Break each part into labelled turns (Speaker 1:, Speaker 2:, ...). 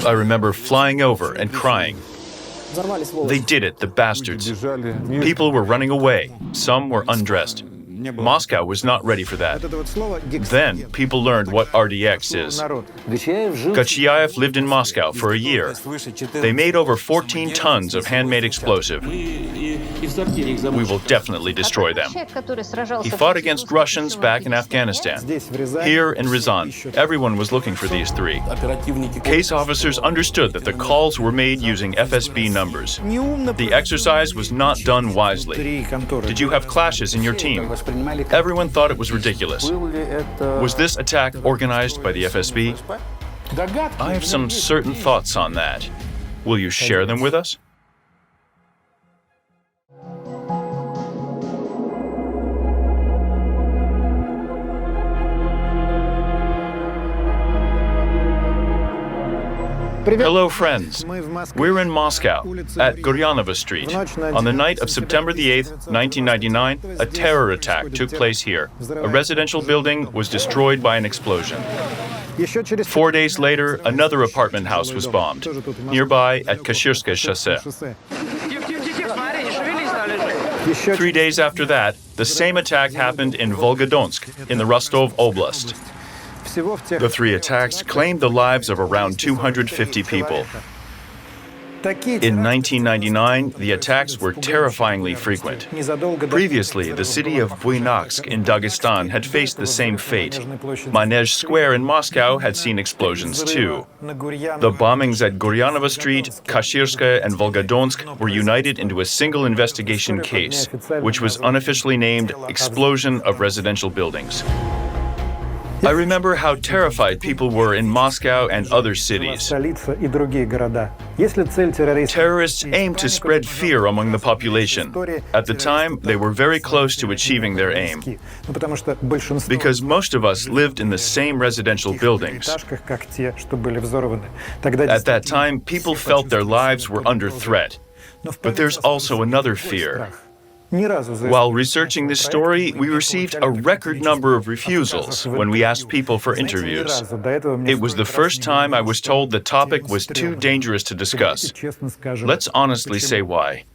Speaker 1: I remember flying over and crying. They did it, the bastards. People were running away. Some were undressed. Moscow was not ready for that. Then people learned what RDX is. Kashirskoye lived in Moscow for a year. They made over 14 tons of handmade explosive. We will definitely destroy them. He fought against Russians back in Afghanistan. Here in Ryazan, everyone was looking for these three. Case officers understood that the calls were made using FSB numbers. The exercise was not done wisely. Did you have clashes in your team? Everyone thought it was ridiculous. Was this attack organized by the FSB? I have some certain thoughts on that. Will you share them with us? Hello, friends. We're in Moscow, at Guryanova Street. On the night of September the 8th, 1999, a terror attack took place here. A residential building was destroyed by an explosion. 4 days later, another apartment house was bombed, nearby at Kashirskoye chaussée. 3 days after that, the same attack happened in Volgodonsk, in the Rostov Oblast. The three attacks claimed the lives of around 250 people. In 1999, the attacks were terrifyingly frequent. Previously, the city of Buynaksk in Dagestan had faced the same fate. Manege Square in Moscow had seen explosions too. The bombings at Guryanova Street, Kashirskoye, and Volgodonsk were united into a single investigation case, which was unofficially named Explosion of Residential Buildings. I remember how terrified people were in Moscow and other cities. Terrorists aimed to spread fear among the population. At the time, they were very close to achieving their aim, because most of us lived in the same residential buildings. At that time, people felt their lives were under threat. But there's also another fear. While researching this story, we received a record number of refusals when we asked people for interviews. It was the first time I was told the topic was too dangerous to discuss. Let's honestly say why.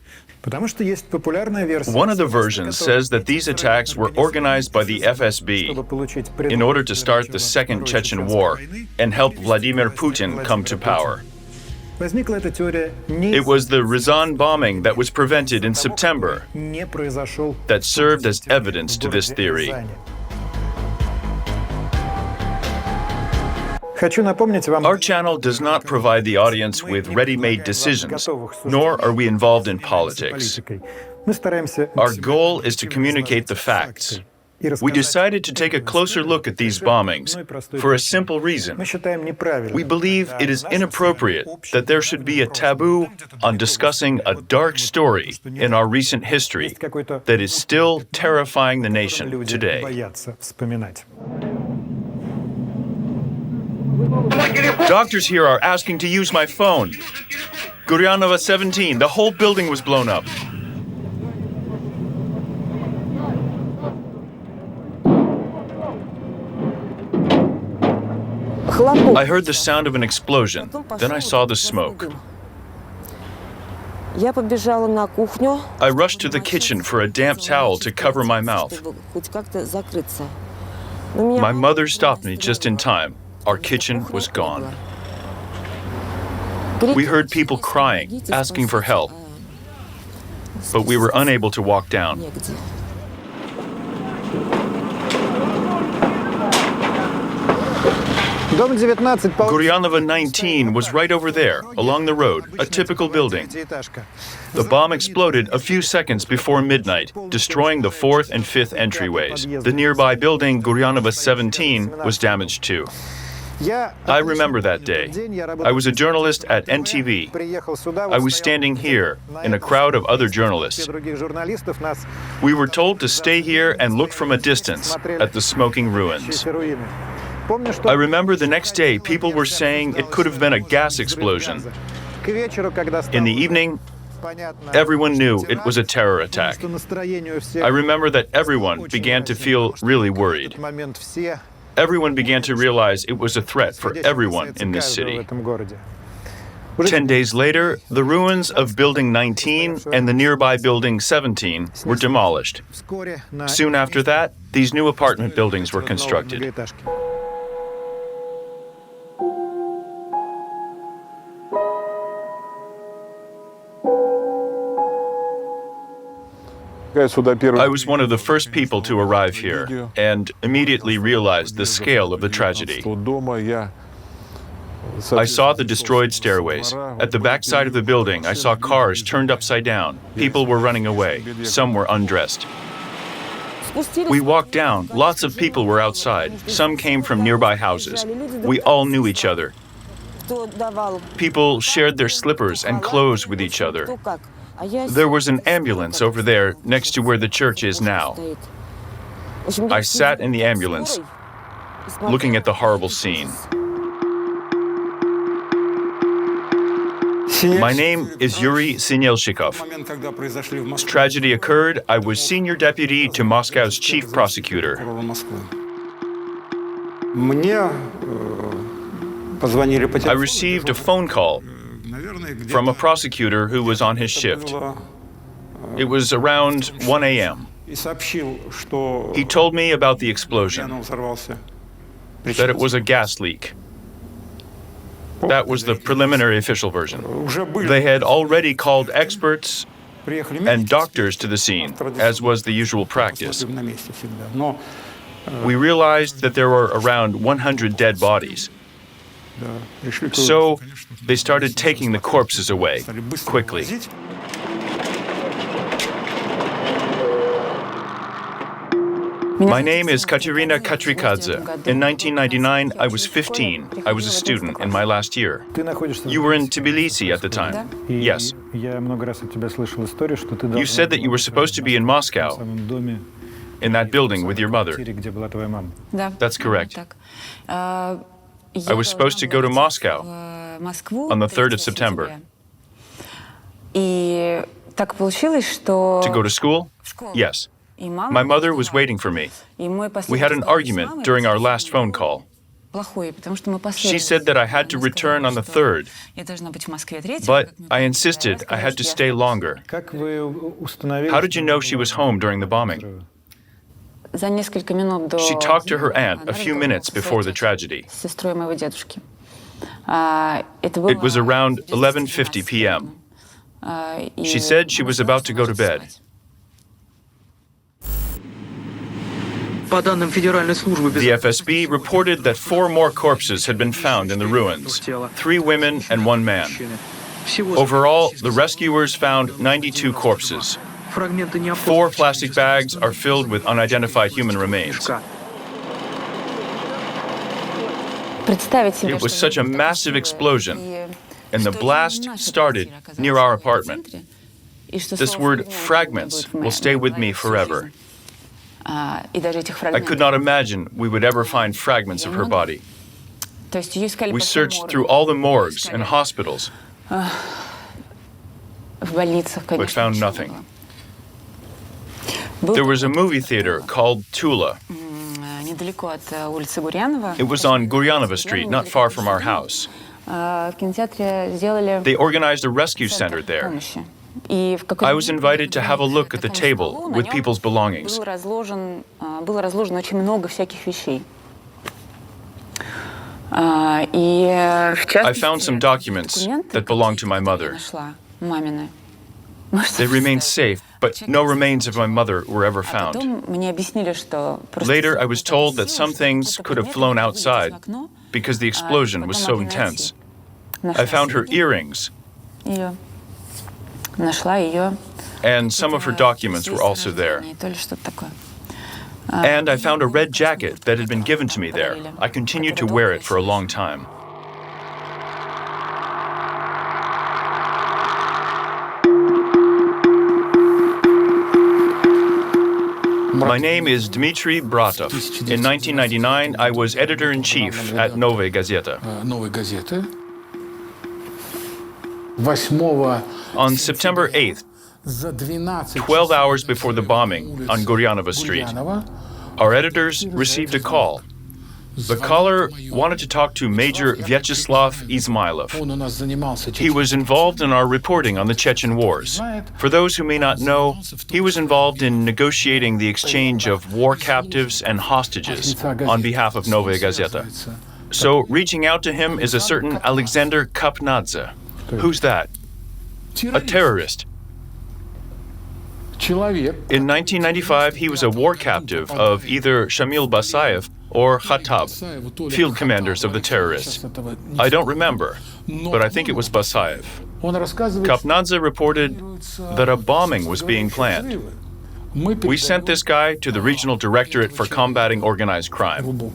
Speaker 1: One of the versions says that these attacks were organized by the FSB in order to start the Second Chechen War and help Vladimir Putin come to power. It was the Ryazan bombing that was prevented in September that served as evidence to this theory. Our channel does not provide the audience with ready-made decisions, nor are we involved in politics. Our goal is to communicate the facts. We decided to take a closer look at these bombings for a simple reason. We believe it is inappropriate that there should be a taboo on discussing a dark story in our recent history that is still terrifying the nation today. Doctors here are asking to use my phone. Guryanova 17, the whole building was blown up. I heard the sound of an explosion. Then I saw the smoke. I rushed to the kitchen for a damp towel to cover my mouth. My mother stopped me just in time. Our kitchen was gone. We heard people crying, asking for help, but we were unable to walk down. Guryanova 19 was right over there, along the road, a typical building. The bomb exploded a few seconds before midnight, destroying the 4th and 5th entryways. The nearby building, Guryanova 17, was damaged too. I remember that day. I was a journalist at NTV. I was standing here in a crowd of other journalists. We were told to stay here and look from a distance at the smoking ruins. I remember the next day people were saying it could have been a gas explosion. In the evening, everyone knew it was a terror attack. I remember that everyone began to feel really worried. everyone began to realize it was a threat for everyone in this city. 10 days later, the ruins of Building 19 and the nearby Building 17 were demolished. Soon after that, these new apartment buildings were constructed. I was one of the first people to arrive here and immediately realized the scale of the tragedy. I saw the destroyed stairways. At the backside of the building, I saw cars turned upside down. People were running away. Some were undressed. We walked down. Lots of people were outside. Some came from nearby houses. We all knew each other. People shared their slippers and clothes with each other. There was an ambulance over there next to where the church is now. I sat in the ambulance, looking at the horrible scene. My name is Yuri Sinelshikov. As tragedy occurred, I was senior deputy to Moscow's chief prosecutor. I received a phone call from a prosecutor who was on his shift. It was around 1 a.m. He told me about the explosion, that it was a gas leak. That was the preliminary official version. They had already called experts and doctors to the scene, as was the usual practice. We realized that there were around 100 dead bodies. So they started taking the corpses away quickly. My name is Katerina Katrikadze. In 1999, I was 15. I was a student in my last year. You were in Tbilisi at the time. Yes. You said that you were supposed to be in Moscow, in that building with your mother. That's correct. I was supposed to go to Moscow on the 3rd of September. To go to school? Yes. My mother was waiting for me. We had an argument during our last phone call. She said that I had to return on the 3rd, but I insisted I had to stay longer. How did you know she was home during the bombing? She talked to her aunt a few minutes before the tragedy. It was around 11:50 p.m. She said she was about to go to bed. The FSB reported that 4 more corpses had been found in the ruins, 3 women and 1 man. Overall, the rescuers found 92 corpses. 4 plastic bags are filled with unidentified human remains. It was such a massive explosion, and the blast started near our apartment. This word, fragments, will stay with me forever. I could not imagine we would ever find fragments of her body. We searched through all the morgues and hospitals, but found nothing. There was a movie theater called Tula. It was on Guryanova Street, not far from our house. They organized a rescue center there. I was invited to have a look at the table with people's belongings. I found some documents that belonged to my mother. They remained safe, but no remains of my mother were ever found. Later, I was told that some things could have flown outside because the explosion was so intense. I found her earrings, and some of her documents were also there. And I found a red jacket that had been given to me there. I continued to wear it for a long time. My name is Dmitry Bratov. In 1999, I was editor-in-chief at Novaya Gazeta. On September 8th, 12 hours before the bombing on Guryanova Street, our editors received a call. The caller wanted to talk to Major Vyacheslav Izmailov. He was involved in our reporting on the Chechen Wars. For those who may not know, he was involved in negotiating the exchange of war captives and hostages on behalf of Novaya Gazeta. So reaching out to him is a certain Alexander Kapnadze. Who's that? A terrorist. In 1995, he was a war captive of either Shamil Basayev or Khattab, field commanders of the terrorists. I don't remember, but I think it was Basayev. Kapnadze reported that a bombing was being planned. We sent this guy to the Regional Directorate for Combating Organized Crime.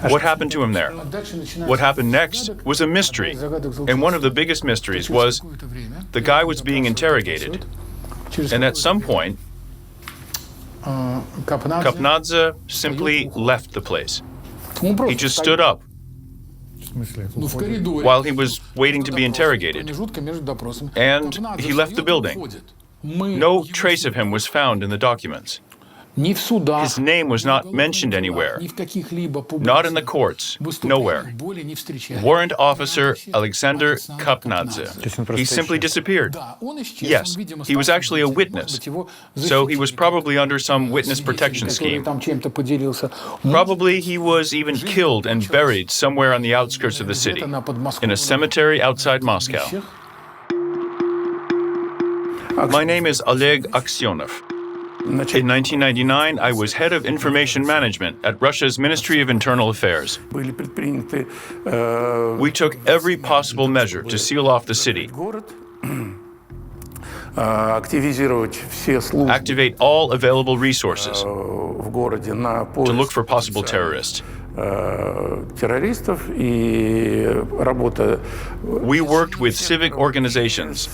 Speaker 1: What happened to him there? What happened next was a mystery. And one of the biggest mysteries was the guy was being interrogated. And at some point, Kapnadze simply left the place. He just stood up while he was waiting to be interrogated. And he left the building. No trace of him was found in the documents. His name was not mentioned anywhere, not in the courts, nowhere. Warrant Officer Alexander Kapnadze. He simply disappeared. Yes, he was actually a witness, so he was probably under some witness protection scheme. Probably he was even killed and buried somewhere on the outskirts of the city, in a cemetery outside Moscow. My name is Oleg Aksyonov. In 1999, I was head of information management at Russia's Ministry of Internal Affairs. We took every possible measure to seal off the city, activate all available resources to look for possible terrorists. We worked with civic organizations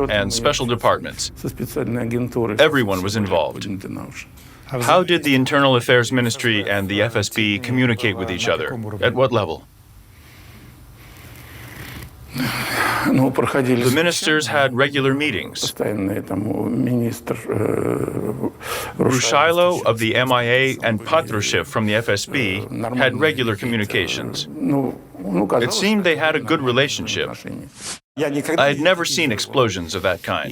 Speaker 1: and special departments. Everyone was involved. How did the Internal Affairs Ministry and the FSB communicate with each other? At what level? The ministers had regular meetings. Rushailo of the MIA and Patrushev from the FSB had regular communications. It seemed they had a good relationship. I had never seen explosions of that kind.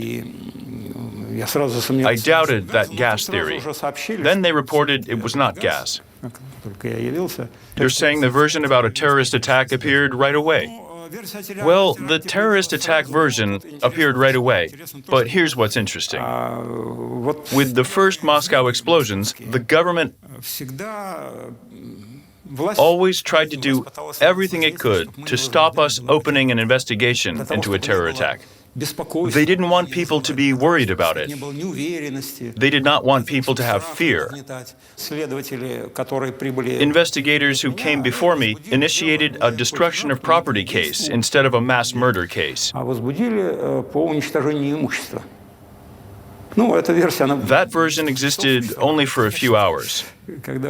Speaker 1: I doubted that gas theory. Then they reported it was not gas. You're saying the version about a terrorist attack appeared right away? Well, the terrorist attack version appeared right away, but here's what's interesting. With the first Moscow explosions, the government always tried to do everything it could to stop us opening an investigation into a terror attack. They didn't want people to be worried about it. They did not want people to have fear. Investigators who came before me initiated a destruction of property case instead of a mass murder case. That version existed only for a few hours,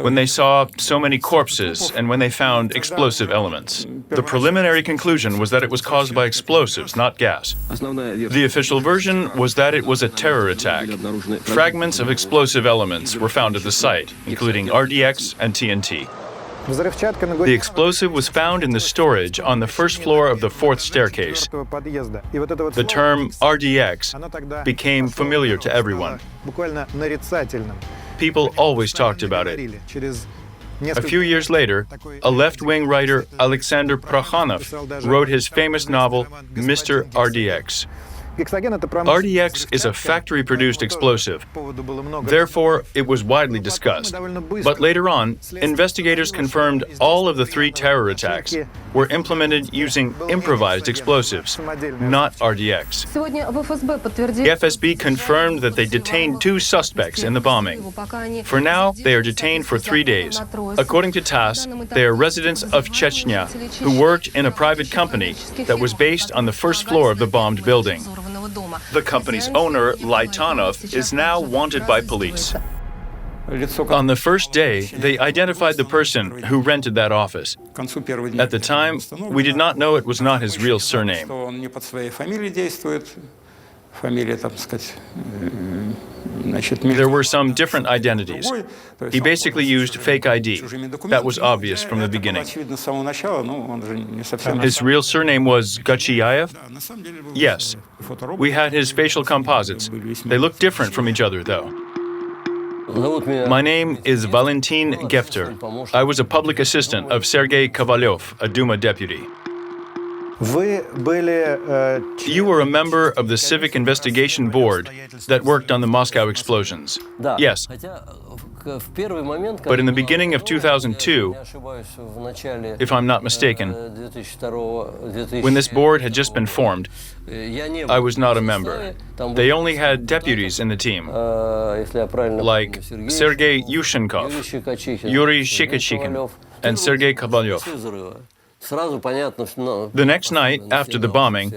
Speaker 1: when they saw so many corpses and when they found explosive elements. The preliminary conclusion was that it was caused by explosives, not gas. The official version was that it was a terror attack. Fragments of explosive elements were found at the site, including RDX and TNT. The explosive was found in the storage on the first floor of the fourth staircase. The term RDX became familiar to everyone. People always talked about it. A few years later, a left-wing writer, Alexander Prokhanov, wrote his famous novel, Mr. RDX. RDX is a factory-produced explosive. Therefore, it was widely discussed. But later on, investigators confirmed all of the 3 terror attacks were implemented using improvised explosives, not RDX. The FSB confirmed that they detained 2 suspects in the bombing. For now, they are detained for 3 days. According to TASS, they are residents of Chechnya who worked in a private company that was based on the first floor of the bombed building. The company's owner, Laitanov, is now wanted by police. On the first day, they identified the person who rented that office. At the time, we did not know it was not his real surname. There were some different identities. He basically used fake ID. That was obvious from the beginning. His real surname was Gachiev? Yes. We had his facial composites. They looked different from each other, though. My name is Valentin Gefter. I was a public assistant of Sergei Kovalyov, a Duma deputy. You were a member of the Civic Investigation Board that worked on the Moscow explosions. Yes. But in the beginning of 2002, if I'm not mistaken, when this board had just been formed, I was not a member. They only had deputies in the team, like Sergei Yushchenkov, Yuri Shikachikhin, and Sergei Kovalyov. The next night, after the bombing,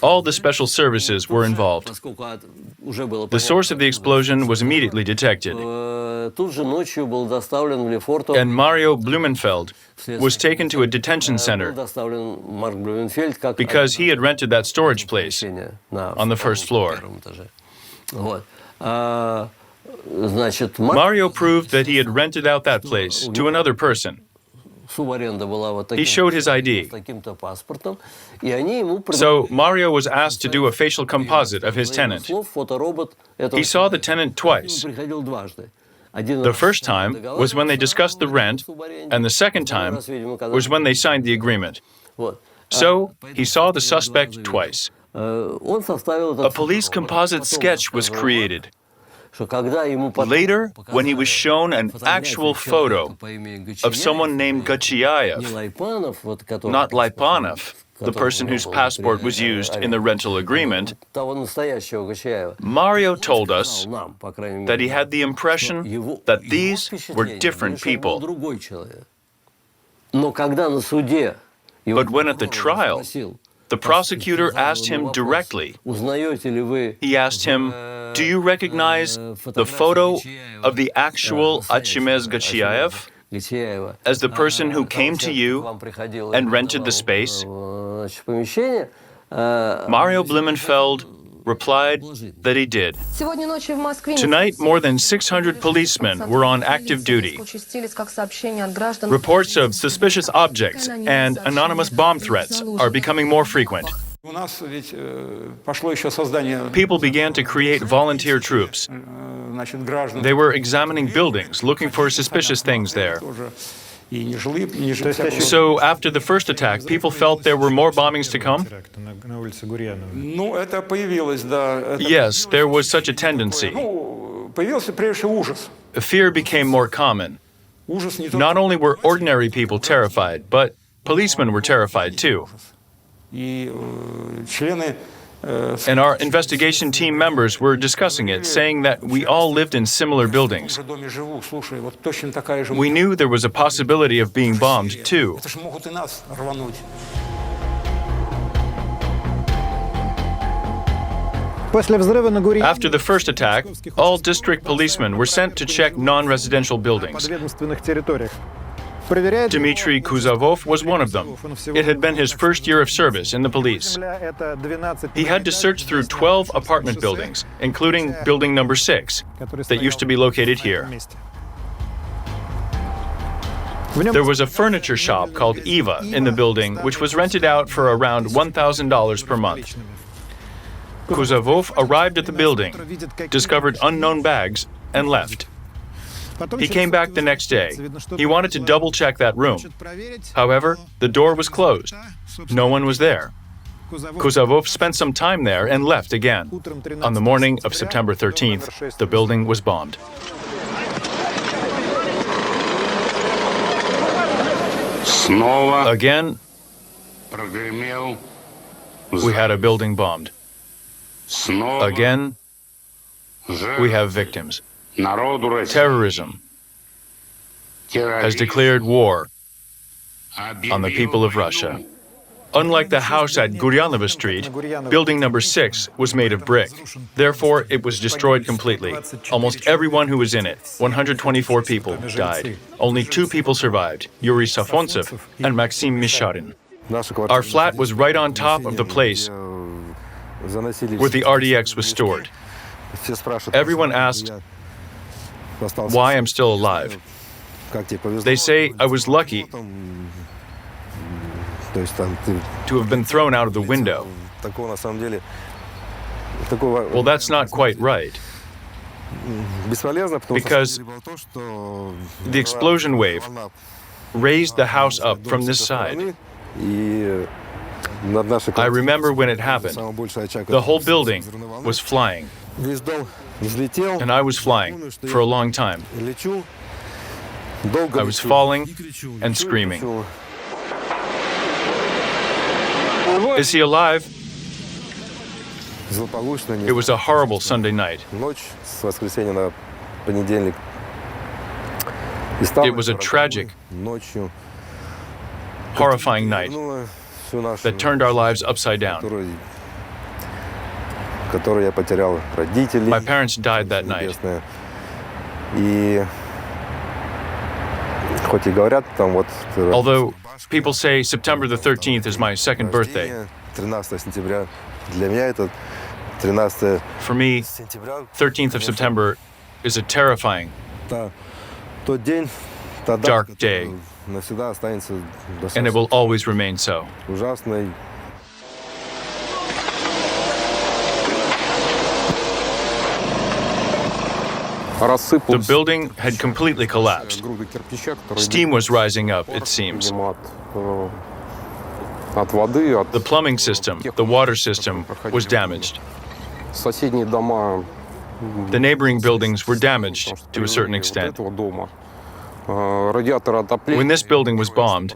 Speaker 1: all the special services were involved. The source of the explosion was immediately detected. And Mario Blumenfeld was taken to a detention center because he had rented that storage place on the first floor. Mario proved that he had rented out that place to another person. He showed his ID. So Mario was asked to do a facial composite of his tenant. He saw the tenant twice. The first time was when they discussed the rent, and the second time was when they signed the agreement. So he saw the suspect twice. A police composite sketch was created. Later, when he was shown an actual photo of someone named Gachiev, not Lipanov, the person whose passport was used in the rental agreement, Mario told us that he had the impression that these were different people. But when at the trial, the prosecutor asked him directly. He asked him, "Do you recognize the photo of the actual Achimez Gachiev as the person who came to you and rented the space?" Mario Blumenfeld replied that he did. Tonight, more than 600 policemen were on active duty. Reports of suspicious objects and anonymous bomb threats are becoming more frequent. People began to create volunteer troops. They were examining buildings, looking for suspicious things there. So after the first attack, people felt there were more bombings to come? Yes, there was such a tendency. Fear became more common. Not only were ordinary people terrified, but policemen were terrified too. And our investigation team members were discussing it, saying that we all lived in similar buildings. We knew there was a possibility of being bombed, too. After the first attack, all district policemen were sent to check non-residential buildings. Dmitry Kuzavov was one of them. It had been his first year of service in the police. He had to search through 12 apartment buildings, including building number 6, that used to be located here. There was a furniture shop called Eva in the building, which was rented out for around $1,000 per month. Kuzavov arrived at the building, discovered unknown bags, and left. He came back the next day. He wanted to double-check that room. However, the door was closed. No one was there. Kuzavov spent some time there and left again. On the morning of September 13th, the building was bombed. Again, we had a building bombed. Again, we have victims. Terrorism has declared war on the people of Russia. Unlike the house at Guryanova Street, building number 6 was made of brick. Therefore, it was destroyed completely. Almost everyone who was in it, 124 people, died. Only 2 people survived, Yuri Safontsev and Maxim Misharin. Our flat was right on top of the place where the RDX was stored. Everyone asked why I'm still alive. They say I was lucky to have been thrown out of the window. Well, that's not quite right. Because the explosion wave raised the house up from this side. I remember when it happened. The whole building was flying. And I was flying for a long time. I was falling and screaming. Is he alive? It was a horrible Sunday night. It was a tragic, horrifying night that turned our lives upside down. My parents died that night. Although people say September the 13th is my second birthday, for me, 13th of September is a terrifying, dark day, and it will always remain so. The building had completely collapsed. Steam was rising up, it seems. The plumbing system, the water system, was damaged. The neighboring buildings were damaged to a certain extent. When this building was bombed,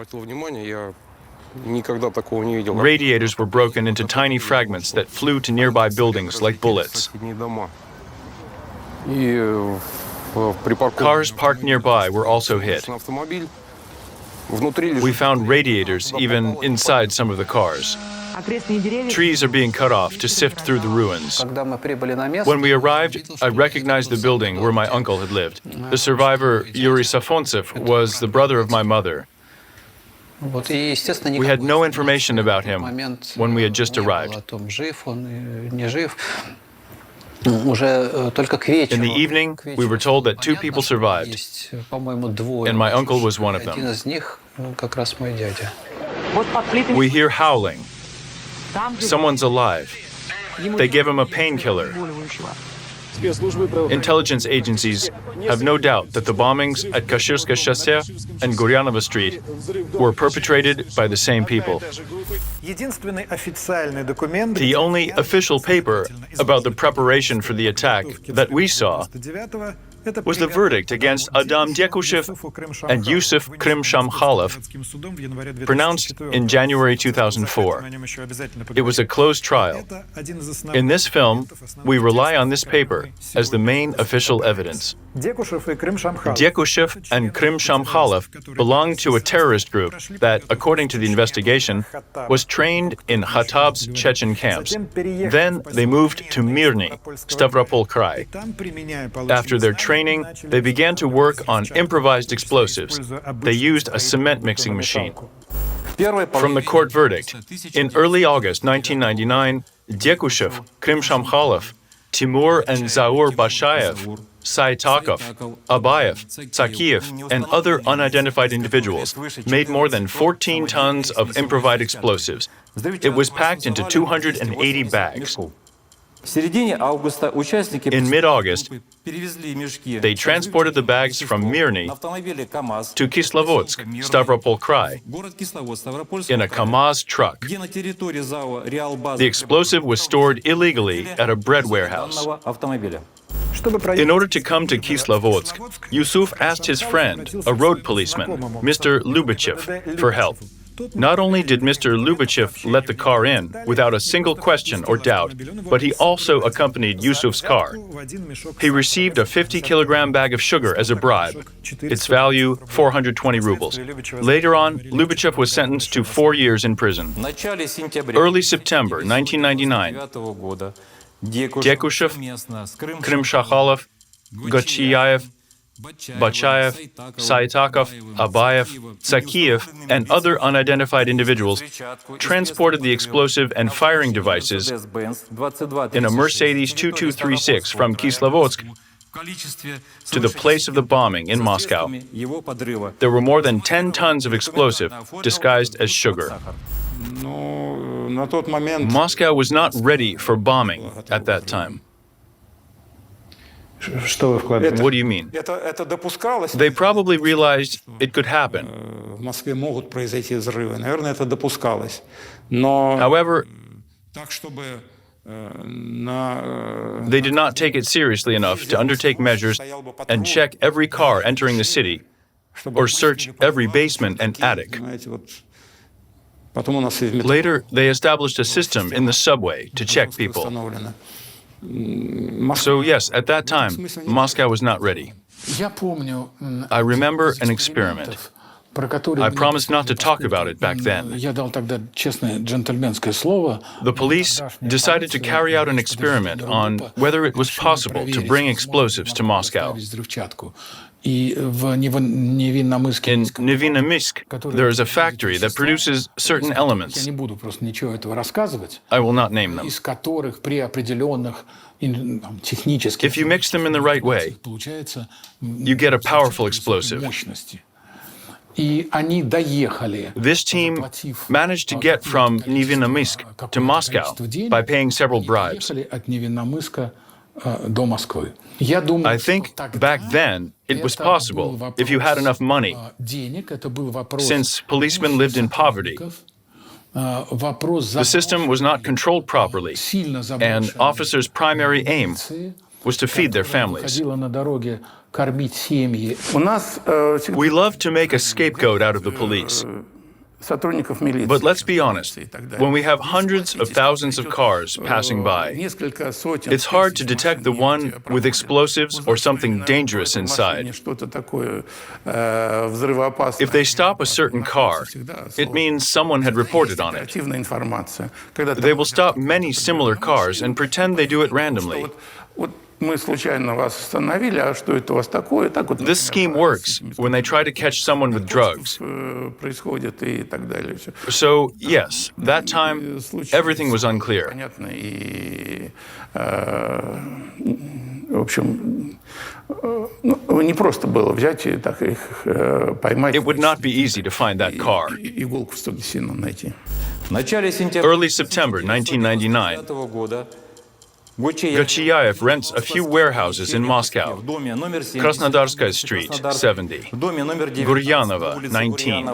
Speaker 1: radiators were broken into tiny fragments that flew to nearby buildings like bullets. Cars parked nearby were also hit. We found radiators even inside some of the cars. Trees are being cut off to sift through the ruins. When we arrived, I recognized the building where my uncle had lived. The survivor, Yuri Safontsev, was the brother of my mother. We had no information about him when we had just arrived. In the evening, we were told that 2 people survived, and my uncle was one of them. We hear howling. Someone's alive. They give him a painkiller. Intelligence agencies have no doubt that the bombings at Kashirskoye and Guryanova Street were perpetrated by the same people. The only official paper about the preparation for the attack that we saw was the verdict against Adam Dekushev and Yusuf Krimshamkhalov, pronounced in January 2004. It was a closed trial. In this film, we rely on this paper as the main official evidence. Dekushev and Krimshamkhalov belonged to a terrorist group that, according to the investigation, was trained in Khattab's Chechen camps. Then they moved to Mirny, Stavropol Krai. After their training, they began to work on improvised explosives. They used a cement mixing machine. From the court verdict, in early August 1999, Dekushev, Krimshamkhalov, Timur and Zaur Bashayev, Saitakov, Abayev, Tsakiev, and other unidentified individuals made more than 14 tons of improvised explosives. It was packed into 280 bags. In mid-August, they transported the bags from Mirny to Kislovodsk, Stavropol Krai, in a Kamaz truck. The explosive was stored illegally at a bread warehouse. In order to come to Kislovodsk, Yusuf asked his friend, a road policeman, Mr. Lubachev, for help. Not only did Mr. Lubachev let the car in without a single question or doubt, but he also accompanied Yusuf's car. He received a 50-kilogram bag of sugar as a bribe, its value 420 rubles. Later on, Lubachev was sentenced to 4 years in prison. Early September 1999, Dekushev, Krimshamkhalov, Gochiayev, Bachayev, Saitakov, Abayev, Sakiev, and other unidentified individuals transported the explosive and firing devices in a Mercedes 2236 from Kislovodsk to the place of the bombing in Moscow. There were more than 10 tons of explosive disguised as sugar. Moscow was not ready for bombing at that time. What do you mean? They probably realized it could happen. However, they did not take it seriously enough to undertake measures and check every car entering the city or search every basement and attic. Later, they established a system in the subway to check people. So yes, at that time, Moscow was not ready. I remember an experiment. I promised not to talk about it back then. The police decided to carry out an experiment on whether it was possible to bring explosives to Moscow. In Nevinomysk, there is a factory that produces certain elements. I will not name them. If you mix them in the right way, you get a powerful explosive. This team managed to get from Nevinomysk to Moscow by paying several bribes. I think back then it was possible if you had enough money, since policemen lived in poverty. The system was not controlled properly, and officers' primary aim was to feed their families. We love to make a scapegoat out of the police. But let's be honest, when we have hundreds of thousands of cars passing by, it's hard to detect the one with explosives or something dangerous inside. If they stop a certain car, it means someone had reported on it. They will stop many similar cars and pretend they do it randomly. This scheme works when they try to catch someone with drugs. So, yes, that time, everything was unclear. It would not be easy to find that car. Early September 1999, Guryayev rents a few warehouses in Moscow. Krasnodarskaya Street, 70. Guryanova, 19.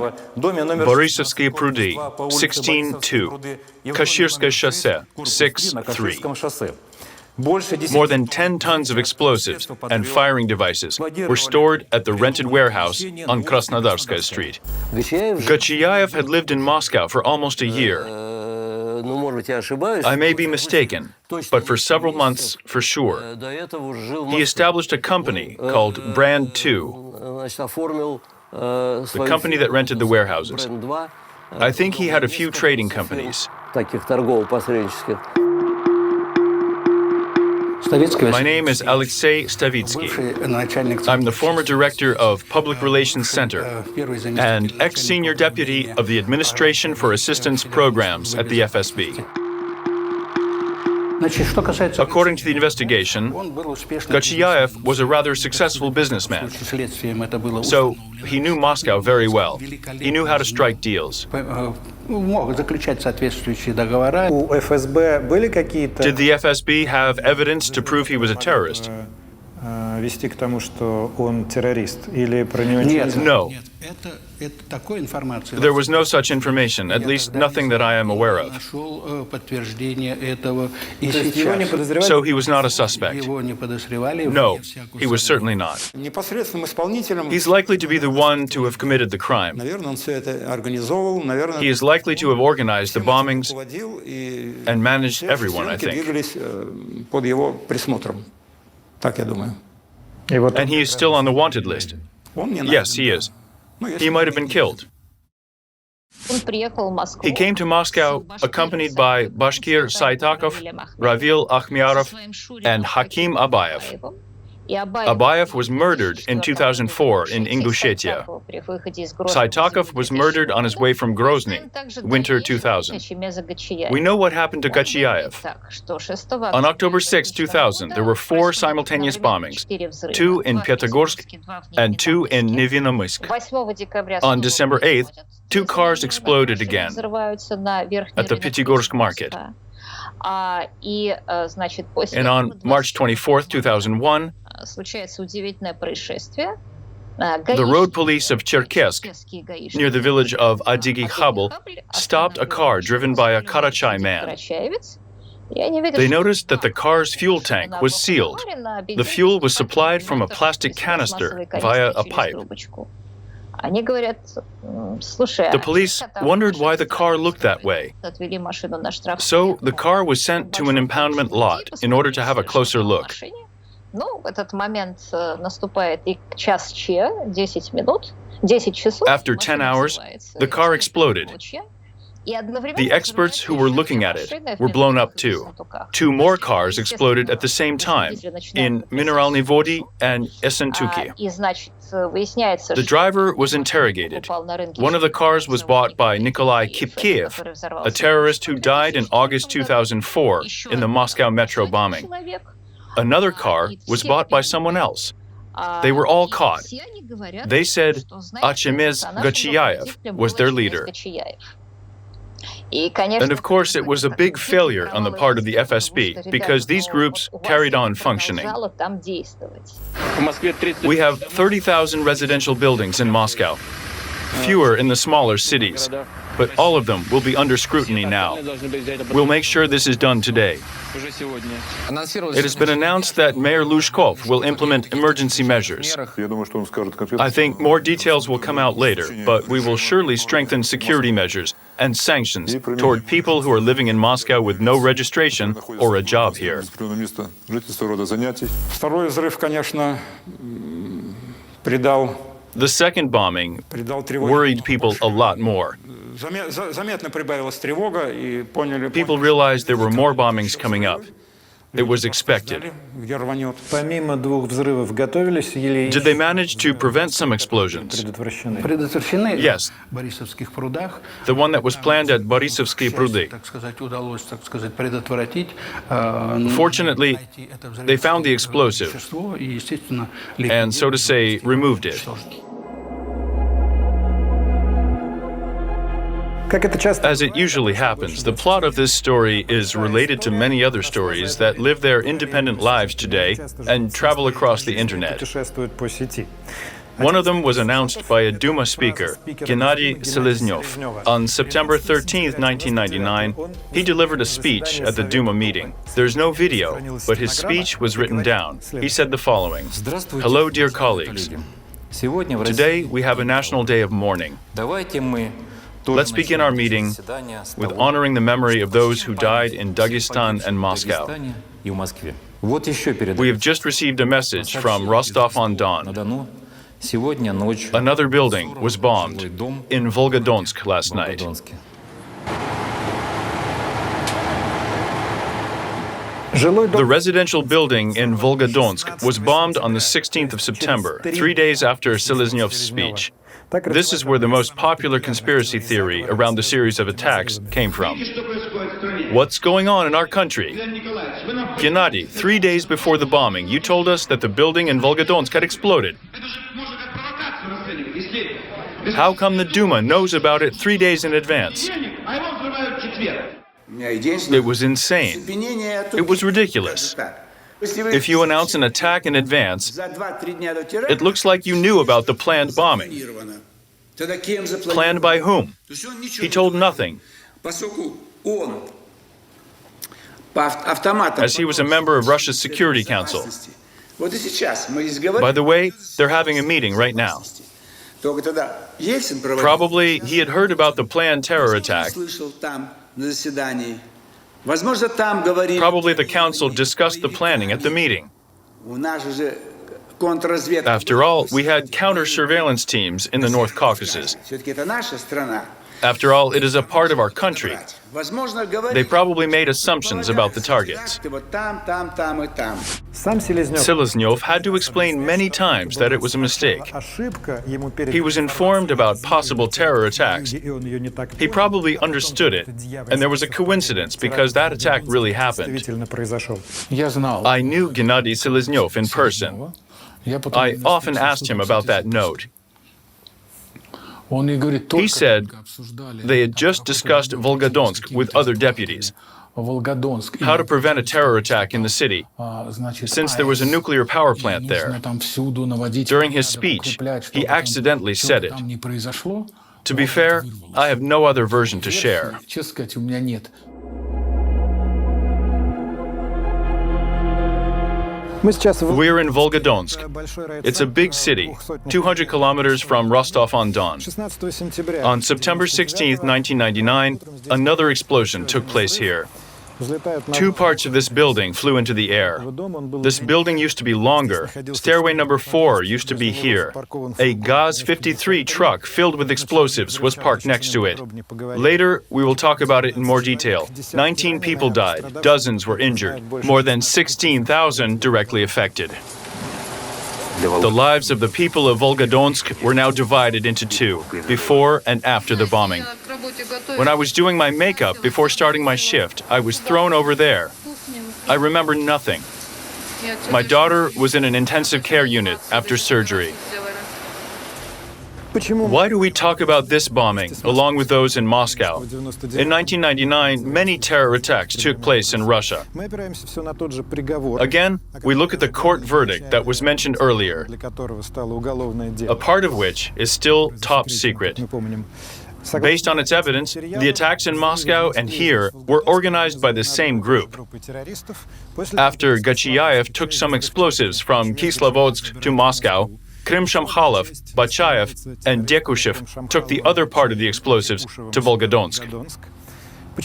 Speaker 1: Berezovsky Prudy, 16-2. Kashirskoye Chaussee, 6-3. More than 10 tons of explosives and firing devices were stored at the rented warehouse on Krasnodarskaya Street. Guryayev had lived in Moscow for almost a year. I may be mistaken, but for several months, for sure. He established a company called Brand 2, the company that rented the warehouses. I think he had a few trading companies. My name is Alexei Stavitsky. I'm the former director of Public Relations Center and ex-senior deputy of the Administration for Assistance Programs at the FSB. According to the investigation, Guryayev was a rather successful businessman. So he knew Moscow very well. He knew how to strike deals. Did the FSB have evidence to prove he was a terrorist? No. There was no such information, at least nothing that I am aware of. So he was not a suspect. No, he was certainly not. He's likely to be the one to have committed the crime. He is likely to have organized the bombings and managed everyone, I think. And he is still on the wanted list. Yes, he is. He might have been killed. He came to Moscow accompanied by Bashkir Saitakov, Ravil Akhmiarov, and Hakim Abayev. Abayev was murdered in 2004 in Ingushetia. Saitakov was murdered on his way from Grozny, winter 2000. We know what happened to Gachiaev. On October 6, 2000, there were 4 simultaneous bombings, 2 in Pyatigorsk and 2 in Nevinomysk. On December 8th, 2 cars exploded again at the Pyatigorsk market. And on March 24, 2001, the road police of Cherkessk, near the village of Adigi Khabel, stopped a car driven by a Karachay man. They noticed that the car's fuel tank was sealed. The fuel was supplied from a plastic canister via a pipe. The police wondered why the car looked that way. So the car was sent to an impoundment lot in order to have a closer look. After 10 hours, the car exploded. The experts who were looking at it were blown up too. 2 more cars exploded at the same time in Mineralny Vody and Essentuki. The driver was interrogated. One of the cars was bought by Nikolai Kipkiev, a terrorist who died in August 2004 in the Moscow metro bombing. Another car was bought by someone else. They were all caught. They said Achemez Gachiaev was their leader. And of course, it was a big failure on the part of the FSB because these groups carried on functioning. We have 30,000 residential buildings in Moscow, fewer in the smaller cities, but all of them will be under scrutiny now. We'll make sure this is done today. It has been announced that Mayor Lushkov will implement emergency measures. I think more details will come out later, but we will surely strengthen security measures and sanctions toward people who are living in Moscow with no registration or a job here. The second bombing worried people a lot more. People realized there were more bombings coming up. It was expected. Did they manage to prevent some explosions? Yes. The one that was planned at Berezovsky Prudy. Fortunately, they found the explosive and, so to say, removed it. As it usually happens, the plot of this story is related to many other stories that live their independent lives today and travel across the internet. One of them was announced by a Duma speaker, Gennady Seleznyov. On September 13, 1999, he delivered a speech at the Duma meeting. There's no video, but his speech was written down. He said the following: "Hello, dear colleagues. Today we have a national day of mourning. Let's begin our meeting with honoring the memory of those who died in Dagestan and Moscow. We have just received a message from Rostov-on-Don. Another building was bombed in Volgodonsk last night. The residential building in Volgodonsk was bombed on the 16th of September, 3 days after Seleznyov's speech. This is where the most popular conspiracy theory around the series of attacks came from. What's going on in our country? Gennady, 3 days before the bombing, you told us that the building in Volgodonsk had exploded. How come the Duma knows about it 3 days in advance? It was insane. It was ridiculous. If you announce an attack in advance, it looks like you knew about the planned bombing. Planned by whom? He told nothing. As he was a member of Russia's Security Council. By the way, they're having a meeting right now. Probably he had heard about the planned terror attack. Probably the council discussed the planning at the meeting. After all, we had counter-surveillance teams in the North Caucasus. After all, it is a part of our country. They probably made assumptions about the targets. Seleznov had to explain many times that it was a mistake. He was informed about possible terror attacks. He probably understood it, and there was a coincidence because that attack really happened. I knew Gennady Seleznov in person. I often asked him about that note. He said they had just discussed Volgodonsk with other deputies, how to prevent a terror attack in the city, since there was a nuclear power plant there. During his speech, he accidentally said it. To be fair, I have no other version to share. We're in Volgodonsk. It's a big city, 200 kilometers from Rostov-on-Don. On September 16, 1999, another explosion took place here. Two parts of this building flew into the air. This building used to be longer. Stairway number 4 used to be here. A Gaz-53 truck filled with explosives was parked next to it. Later, we will talk about it in more detail. 19 people died, dozens were injured, more than 16,000 directly affected. The lives of the people of Volgodonsk were now divided into two, before and after the bombing. When I was doing my makeup before starting my shift, I was thrown over there. I remember nothing. My daughter was in an intensive care unit after surgery. Why do we talk about this bombing, along with those in Moscow? In 1999, many terror attacks took place in Russia. Again, we look at the court verdict that was mentioned earlier, a part of which is still top secret. Based on its evidence, the attacks in Moscow and here were organized by the same group. After Gachiaev took some explosives from Kislovodsk to Moscow, Krim-Shamkhalov, Bachayev, and Dekushev took the other part of the explosives to Volgodonsk.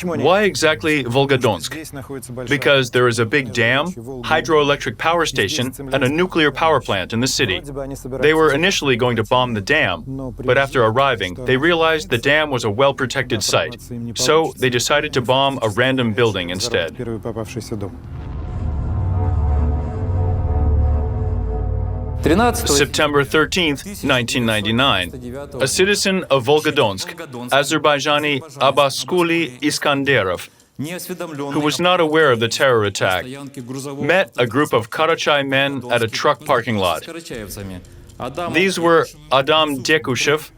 Speaker 1: Why exactly Volgodonsk? Because there is a big dam, hydroelectric power station, and a nuclear power plant in the city. They were initially going to bomb the dam, but after arriving, they realized the dam was a well-protected site, so they decided to bomb a random building instead. September 13, 1999, a citizen of Volgodonsk, Azerbaijani Abbaskuli Iskanderov, who was not aware of the terror attack, met a group of Karachay men at a truck parking lot. These were Adam Dekushev,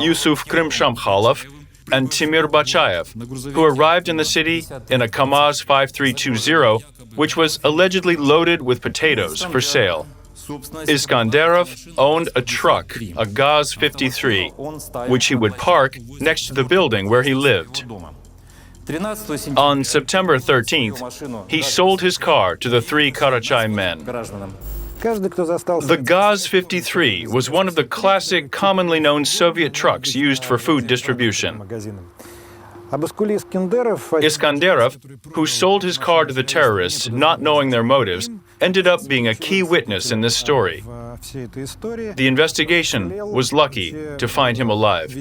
Speaker 1: Yusuf Krim-Shamkhalov, and Timur Bachayev, who arrived in the city in a Kamaz 5320, which was allegedly loaded with potatoes for sale. Iskanderov owned a truck, a Gaz-53, which he would park next to the building where he lived. On September 13th, he sold his car to the three Karachay men. The Gaz-53 was one of the classic, commonly known Soviet trucks used for food distribution. Iskanderov, who sold his car to the terrorists, not knowing their motives, ended up being a key witness in this story. The investigation was lucky to find him alive.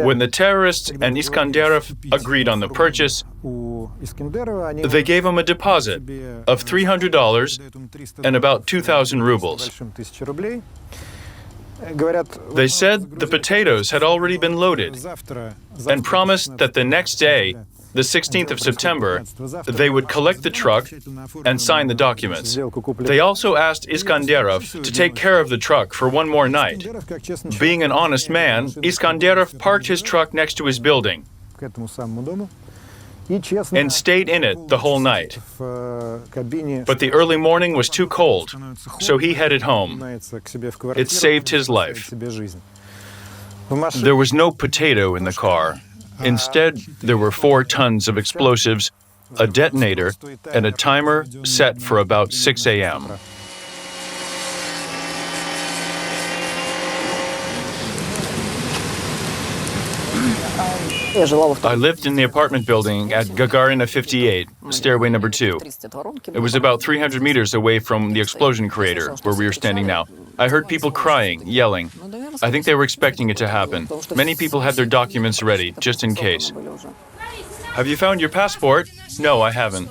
Speaker 1: When the terrorists and Iskanderov agreed on the purchase, they gave him a deposit of $300 and about 2,000 rubles. They said the potatoes had already been loaded and promised that the next day, the 16th of September, they would collect the truck and sign the documents. They also asked Iskanderov to take care of the truck for one more night. Being an honest man, Iskanderov parked his truck next to his building and stayed in it the whole night. But the early morning was too cold, so he headed home. It saved his life. There was no potato in the car. Instead, there were 4 tons of explosives, a detonator, and a timer set for about 6 a.m. I lived in the apartment building at Gagarina 58, stairway number 2. It was about 300 meters away from the explosion crater, where we are standing now. I heard people crying, yelling. I think they were expecting it to happen. Many people had their documents ready, just in case. Have you found your passport? No, I haven't.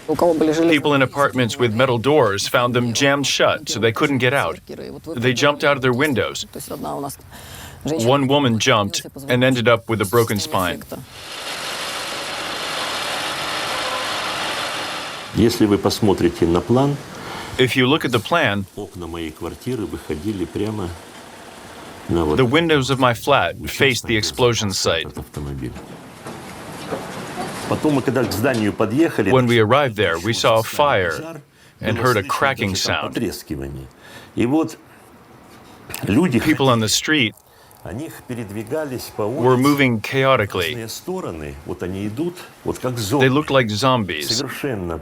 Speaker 1: People in apartments with metal doors found them jammed shut, so they couldn't get out. They jumped out of their windows. One woman jumped and ended up with a broken spine.
Speaker 2: Если вы посмотрите на план,
Speaker 1: If you look at the plan,
Speaker 2: окна моей квартиры выходили прямо на вот
Speaker 1: the windows of my flat faced the explosion site.
Speaker 2: этот автомобиль. Потом мы когда к зданию подъехали,
Speaker 1: When we arrived there, we saw a fire and heard a cracking sound.
Speaker 2: потрескивание. И вот люди,
Speaker 1: People on the street
Speaker 2: они передвигались по
Speaker 1: were
Speaker 2: улице
Speaker 1: moving
Speaker 2: в
Speaker 1: chaotically.
Speaker 2: разные стороны. Вот они идут, вот как
Speaker 1: They
Speaker 2: зомби.
Speaker 1: looked like zombies.
Speaker 2: Совершенно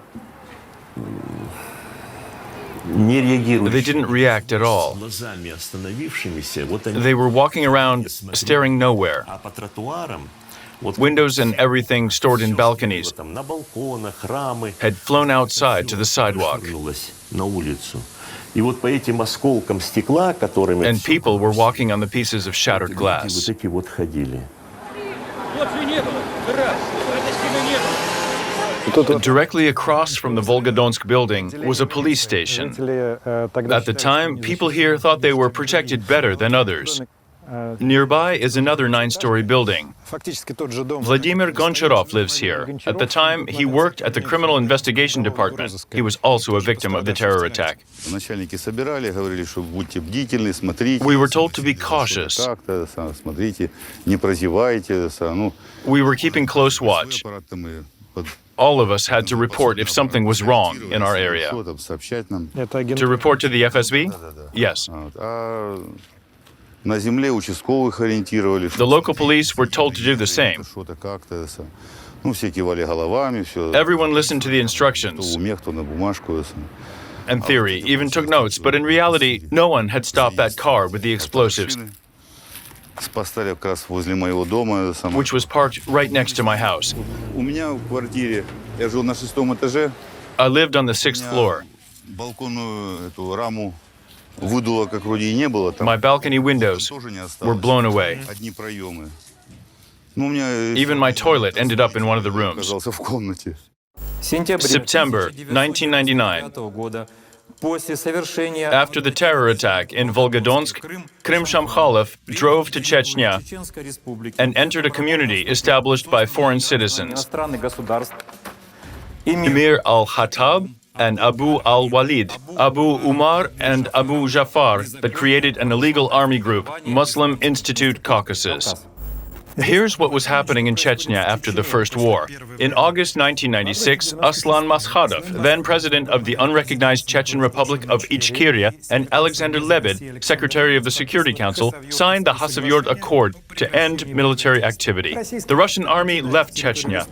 Speaker 2: не реагируют.
Speaker 1: They didn't react at all.
Speaker 2: Глазами остановившимися, вот они.
Speaker 1: They were walking around, staring nowhere.
Speaker 2: А по тротуарам, вот
Speaker 1: Windows and everything stored in balconies
Speaker 2: там на балконах, рамы,
Speaker 1: had flown outside to the sidewalk,
Speaker 2: швырнулось на улицу. И вот по этим осколкам стекла, которыми
Speaker 1: and people were walking on the pieces of shattered
Speaker 2: вот
Speaker 1: glass.
Speaker 2: эти вот ходили.
Speaker 1: Directly across from the Volgodonsk building was a police station. At the time, people here thought they were protected better than others. Nearby is another 9-story building. Vladimir Goncharov lives here. At the time, he worked at the Criminal Investigation Department. He was also a victim of the terror attack. We were told to be cautious. We were keeping close watch. All of us had to report if something was wrong in our area. To report to the FSB? Yes. The local police were told to do the same. Everyone listened to the instructions and theory, even took notes, but in reality, no one had stopped that car with the explosives, which was parked right next to my house. I lived on the 6th floor. My balcony windows were blown away. Even my toilet ended up in one of the rooms. September 1999. After the terror attack in Volgodonsk, Krim Shamkhalov drove to Chechnya and entered a community established by foreign citizens. Emir al-Khattab and Abu al-Walid, Abu Umar and Abu Jafar, that created an illegal army group, Muslim Institute Caucasus. Here's what was happening in Chechnya after the First War. In August 1996, Aslan Maskhadov, then president of the unrecognized Chechen Republic of Ichkeria, and Alexander Lebed, secretary of the Security Council, signed the Khasavyurt Accord to end military activity. The Russian army left Chechnya.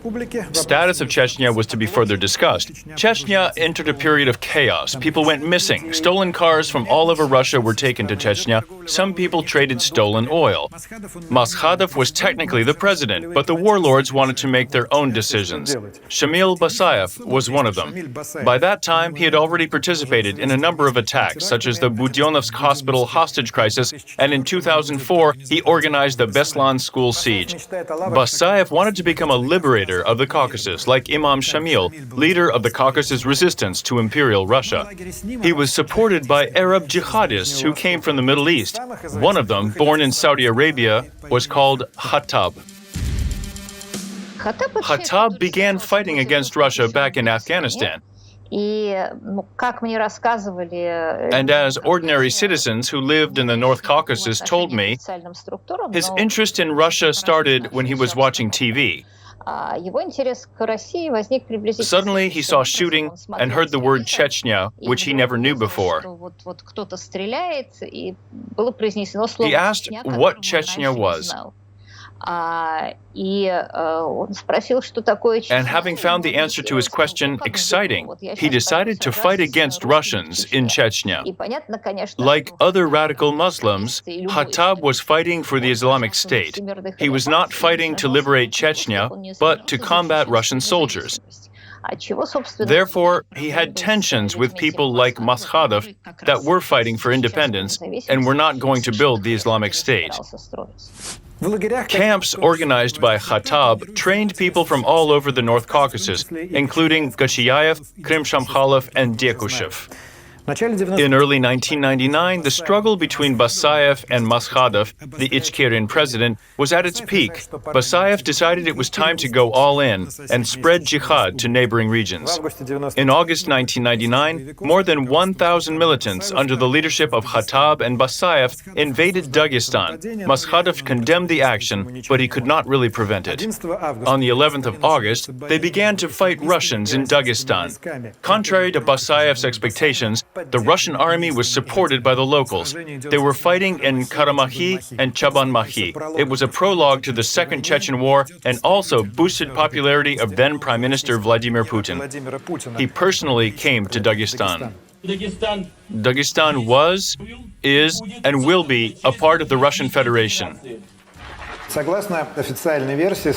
Speaker 1: Status of Chechnya was to be further discussed. Chechnya entered a period of chaos. People went missing. Stolen cars from all over Russia were taken to Chechnya. Some people traded stolen oil. Maskhadov was technically the president, but the warlords wanted to make their own decisions. Shamil Basayev was one of them. By that time, he had already participated in a number of attacks, such as the Budyonovsk hospital hostage crisis, and in 2004, he organized the Beslan school siege. Basayev wanted to become a liberator of the Caucasus, like Imam Shamil, leader of the Caucasus resistance to Imperial Russia. He was supported by Arab jihadists who came from the Middle East. One of them, born in Saudi Arabia, was called Khattab. Khattab began fighting against Russia back in Afghanistan. And as ordinary citizens who lived in the North Caucasus told me, his interest in Russia started when he was watching TV. Suddenly, he saw shooting and heard the word Chechnya, which he never knew before. He asked what Chechnya was. And having found the answer to his question exciting, he decided to fight against Russians in Chechnya. Like other radical Muslims, Khattab was fighting for the Islamic State. He was not fighting to liberate Chechnya, but to combat Russian soldiers. Therefore, he had tensions with people like Maskhadov that were fighting for independence and were not going to build the Islamic State. Camps organized by Khattab trained people from all over the North Caucasus, including Gachiaev, Krim-Shamkhalov, and Dekushev. In early 1999, the struggle between Basayev and Maskhadov, the Ichkerian president, was at its peak. Basayev decided it was time to go all in and spread jihad to neighboring regions. In August 1999, more than 1,000 militants under the leadership of Khattab and Basayev invaded Dagestan. Maskhadov condemned the action, but he could not really prevent it. On the 11th of August, they began to fight Russians in Dagestan. Contrary to Basayev's expectations, the Russian army was supported by the locals. They were fighting in Karamaghi and Chabanmaghi. It was a prologue to the Second Chechen War and also boosted popularity of then Prime Minister Vladimir Putin. He personally came to Dagestan. Dagestan was, is, and will be a part of the Russian Federation.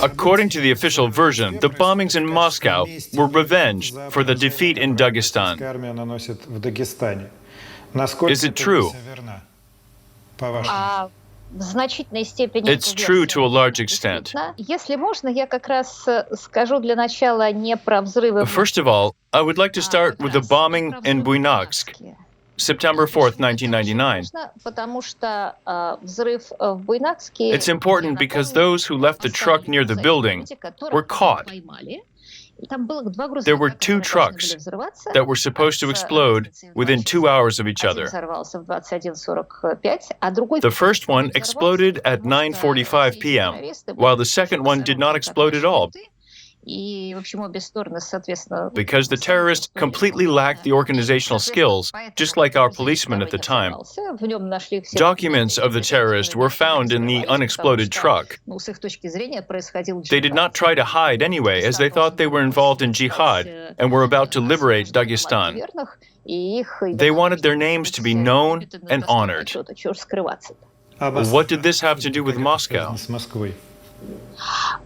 Speaker 1: According to the official version, the bombings in Moscow were revenge for the defeat in Dagestan. Is it true? It's true to a large extent. First of all, I would like to start with the bombing in Buynaksk, September 4th, 1999. It's important because those who left the truck near the building were caught. There were two trucks that were supposed to explode within 2 hours of each other. The first one exploded at 9:45 p.m., while the second one did not explode at all, because the terrorists completely lacked the organizational skills, just like our policemen at the time. Documents of the terrorist were found in the unexploded truck. They did not try to hide anyway, as they thought they were involved in jihad and were about to liberate Dagestan. They wanted their names to be known and honored. What did this have to do with Moscow?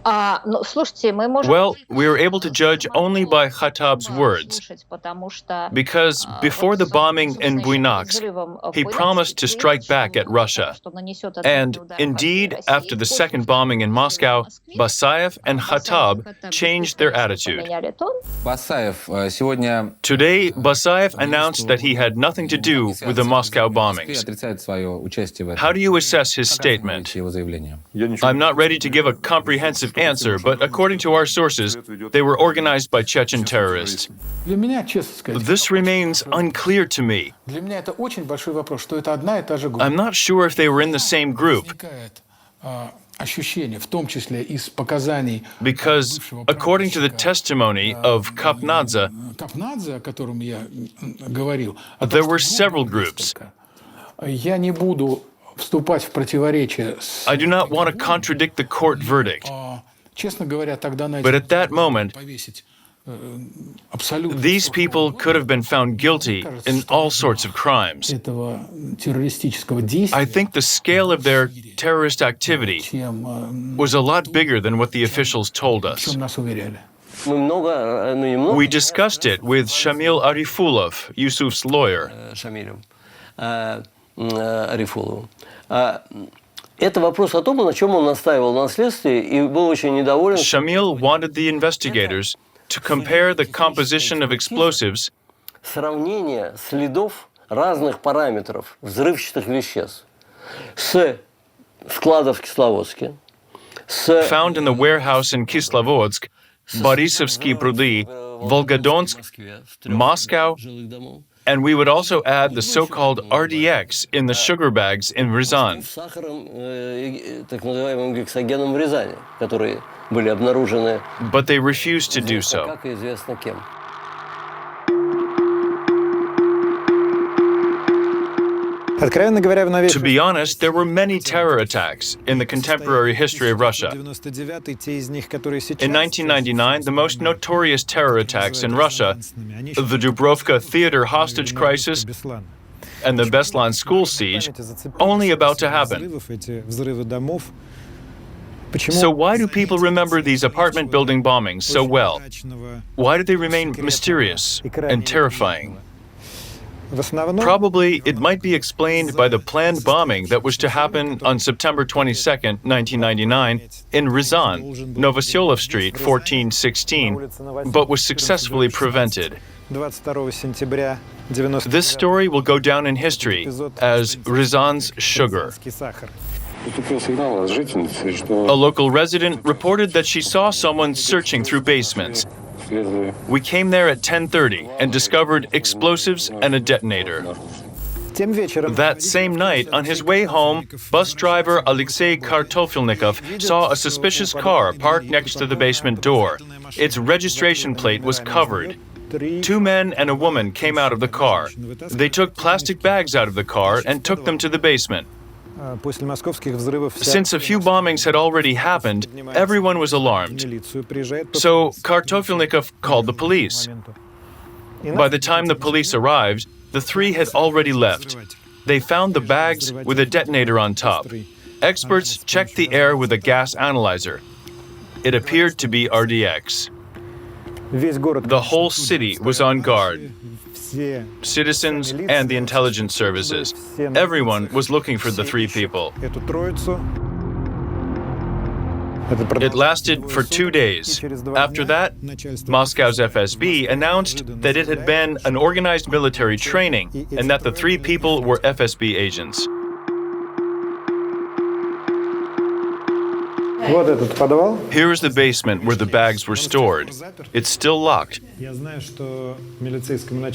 Speaker 1: Well, we were able to judge only by Khattab's words, because before the bombing in Buynaksk, he promised to strike back at Russia. And indeed, after the second bombing in Moscow, Basayev and Khattab changed their attitude. Today, Basayev announced that he had nothing to do with the Moscow bombings. How do you assess his statement? I'm not ready to give a comprehensive answer, but according to our sources, they were organized by Chechen terrorists. This remains unclear to me. I'm not sure if they were in the same group, because according to the testimony of Kapnadze, there were several groups. I do not want to contradict the court verdict, but at that moment, these people could have been found guilty in all sorts of crimes. I think the scale of their terrorist activity was a lot bigger than what the officials told us. We discussed it with Shamil Arifulov, Yusuf's lawyer. Shamil wanted the investigators to compare the composition of explosives
Speaker 2: сравнение следов разных параметров взрывчатых веществ с складов в Кисловодске,
Speaker 1: found in the warehouse in Kislovodsk, Berezovsky prudy, Volgodonsk, Moscow, and we would also add the so-called RDX in the sugar bags in Ryazan. But they refused to do so.
Speaker 2: so. 。 . 。 . 。 . 。 . 。. 。。 . 。. 。. 。. 。. 。. 。. . 。. 。. 。. . 。 . 。. 。. 。. 。. 。. 。. 。. 。. 。. . 。. 。. 。. 。. 。. 。. 。. 。. 。
Speaker 1: But they refused to do so. To be honest, there were many terror attacks in the contemporary history of Russia. In 1999, the most notorious terror attacks in Russia, the Dubrovka theater hostage crisis and the Beslan school siege, only about to happen. So why do people remember these apartment building bombings so well? Why do they remain mysterious and terrifying? Probably it might be explained by the planned bombing that was to happen on September 22, 1999, in Ryazan, Novoselov Street, 1416, but was successfully prevented. This story will go down in history as Ryazan's sugar. A local resident reported that she saw someone searching through basements. We came there at 10:30 and discovered explosives and a detonator. That same night, on his way home, bus driver Alexei Kartofilnikov saw a suspicious car parked next to the basement door. Its registration plate was covered. Two men and a woman came out of the car. They took plastic bags out of the car and took them to the basement. Since a few bombings had already happened, everyone was alarmed. So Kartofilnikov called the police. By the time the police arrived, the three had already left. They found the bags with a detonator on top. Experts checked the air with a gas analyzer. It appeared to be RDX. The whole city was on guard. Citizens and the intelligence services. Everyone was looking for the three people. It lasted for 2 days. After that, Moscow's FSB announced that it had been an organized military training and that the three people were FSB agents. Here is the basement where the bags were stored. It's still locked.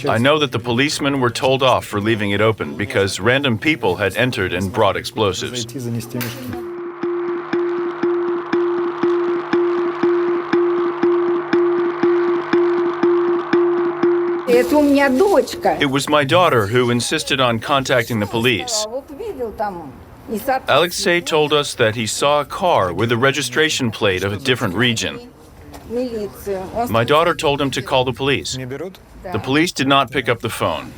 Speaker 1: I know that the policemen were told off for leaving it open because random people had entered and brought explosives. It was my daughter who insisted on contacting the police. Alexei told us that he saw a car with a registration plate of a different region. My daughter told him to call the police. The police did not pick up the phone.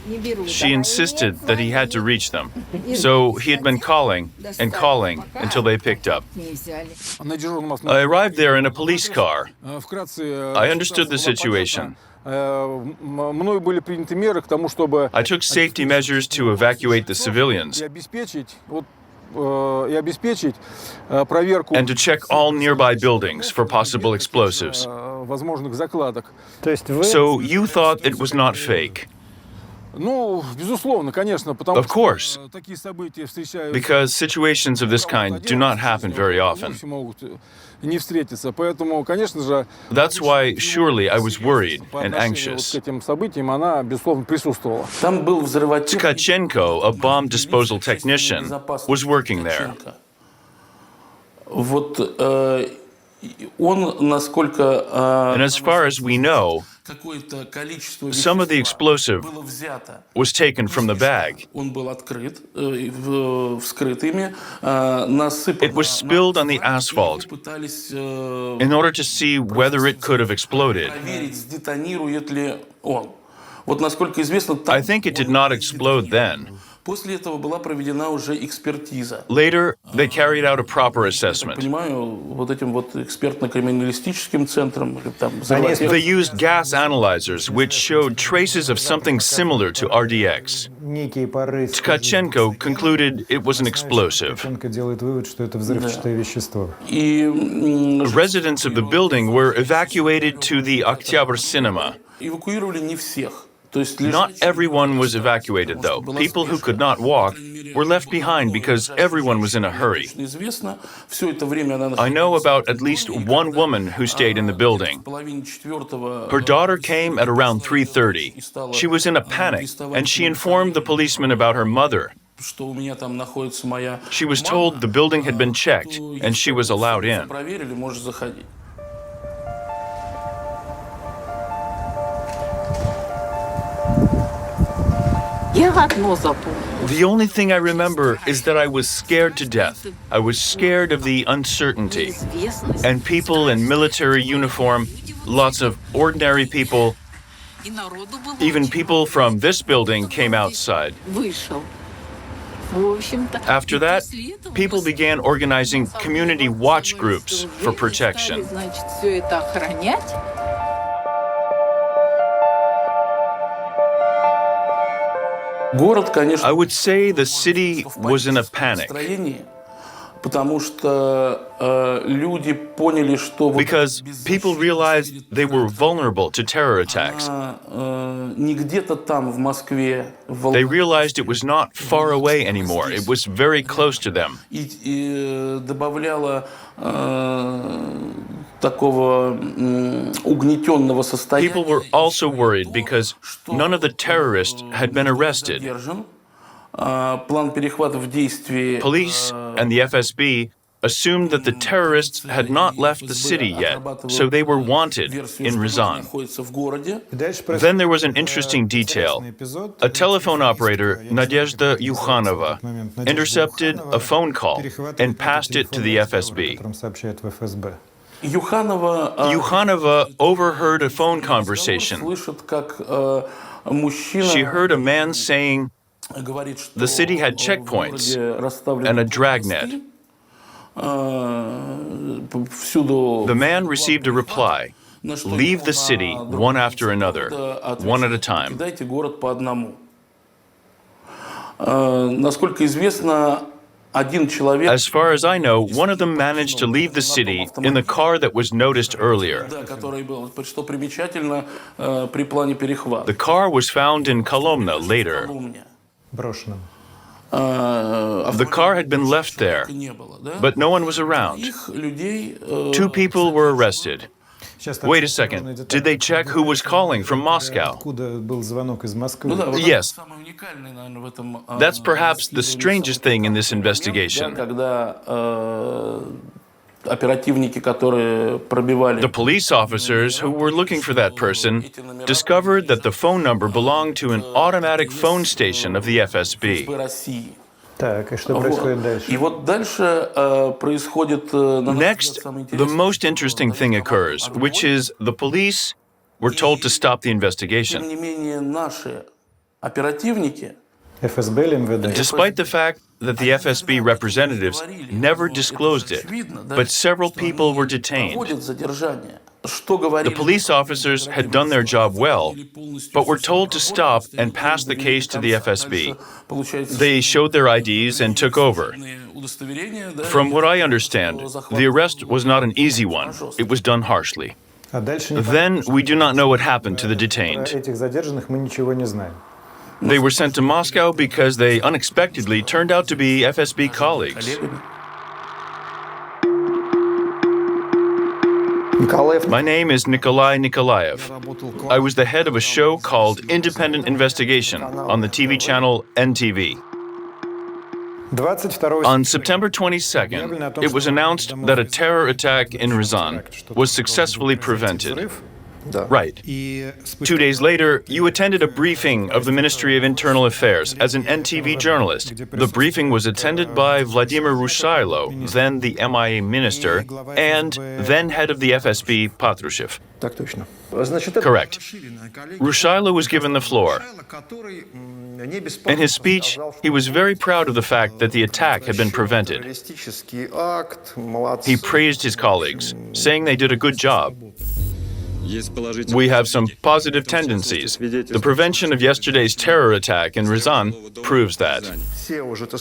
Speaker 1: She insisted that he had to reach them. So he had been calling and calling until they picked up. I arrived there in a police car. I understood the situation. I took safety measures to evacuate the civilians and to check all nearby buildings for possible explosives. So you thought it was not fake? Of course, because situations of this kind do not happen very often. That's why, surely, I was worried and anxious. Tkachenko, a bomb disposal technician, was working there. And as far as we know, some of the explosive was taken from the bag. It was spilled on the asphalt in order to see whether it could have exploded. I think it did not explode then. Later, they carried out a proper assessment. They used gas analyzers, which showed traces of something similar to RDX. Tkachenko concluded it was an explosive. Residents of the building were evacuated to the Oktyabr cinema. Not everyone was evacuated, though. People who could not walk were left behind because everyone was in a hurry. I know about at least one woman who stayed in the building. Her daughter came at around 3:30. She was in a panic, and she informed the policeman about her mother. She was told the building had been checked, and she was allowed in. The only thing I remember is that I was scared to death. I was scared of the uncertainty. And people in military uniform, lots of ordinary people, even people from this building came outside. After that, people began organizing community watch groups for protection. I would say the city was in a panic. Because people realized they were vulnerable to terror attacks. They realized it was not far away anymore. It was very close to them. People were also worried because none of the terrorists had been arrested. Police and the FSB assumed that the terrorists had not left the city yet, so they were wanted in Ryazan. Then there was an interesting detail. A telephone operator, Nadezhda Yukhanova, intercepted a phone call and passed it to the FSB. Yukhanova overheard a phone conversation. She heard a man saying the city had checkpoints and a dragnet. The man received a reply, leave the city one after another, one at a time. As far as I know, one of them managed to leave the city in the car that was noticed earlier. The car was found in Kolomna later. The car had been left there, but no one was around. 2 people were arrested. Wait a second, did they check who was calling from Moscow? Yes. That's perhaps the strangest thing in this investigation. The police officers who were looking for that person discovered that the phone number belonged to an automatic phone station of the FSB. Next, the most interesting thing occurs, which is the police were told to stop the investigation. Despite the fact that the FSB representatives never disclosed it, but several people were detained. The police officers had done their job well, but were told to stop and pass the case to the FSB. They showed their IDs and took over. From what I understand, the arrest was not an easy one. It was done harshly. Then we do not know what happened to the detained. They were sent to Moscow because they unexpectedly turned out to be FSB colleagues. My name is Nikolai Nikolaev. I was the head of a show called Independent Investigation on the TV channel NTV. On September 22nd, it was announced that a terror attack in Ryazan was successfully prevented. Right. 2 days later, you attended a briefing of the Ministry of Internal Affairs as an NTV journalist. The briefing was attended by Vladimir Putin, then the MIA minister, and then head of the FSB, Patrushev. Correct. Rushailo was given the floor. In his speech, he was very proud of the fact that the attack had been prevented. He praised his colleagues, saying they did a good job. We have some positive tendencies. The prevention of yesterday's terror attack in Ryazan proves that.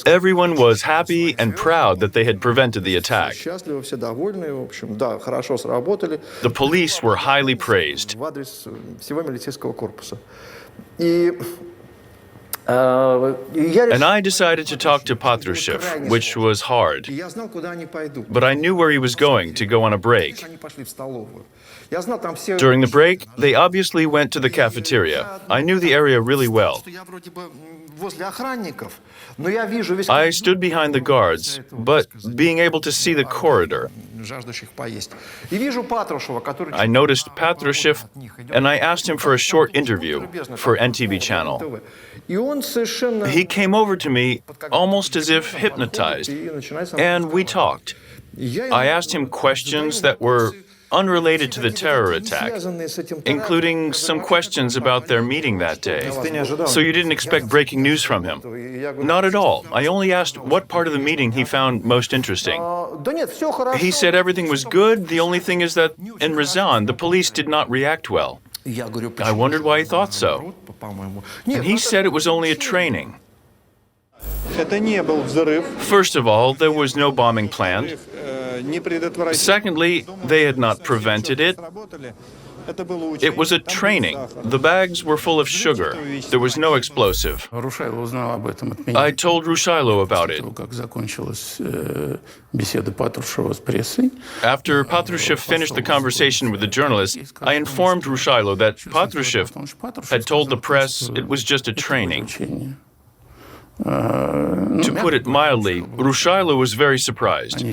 Speaker 1: Everyone was happy and proud that they had prevented the attack. The police were highly praised. And I decided to talk to Patrushev, which was hard. But I knew where he was going to go on a break. During the break, they obviously went to the cafeteria. I knew the area really well. I stood behind the guards, but being able to see the corridor. I noticed Patrushev, and I asked him for a short interview for NTV channel. He came over to me almost as if hypnotized, and we talked. I asked him questions that were unrelated to the terror attack, including some questions about their meeting that day. So you didn't expect breaking news from him? Not at all. I only asked what part of the meeting he found most interesting. He said everything was good. The only thing is that in Ryazan, the police did not react well. I wondered why he thought so. And he said it was only a training. First of all, there was no bombing planned. Secondly, they had not prevented it. It was a training. The bags were full of sugar. There was no explosive. I told Rushailo about it. After Patrushev finished the conversation with the journalist, I informed Rushailo that Patrushev had told the press it was just a training. To put it mildly, Rushailo was very surprised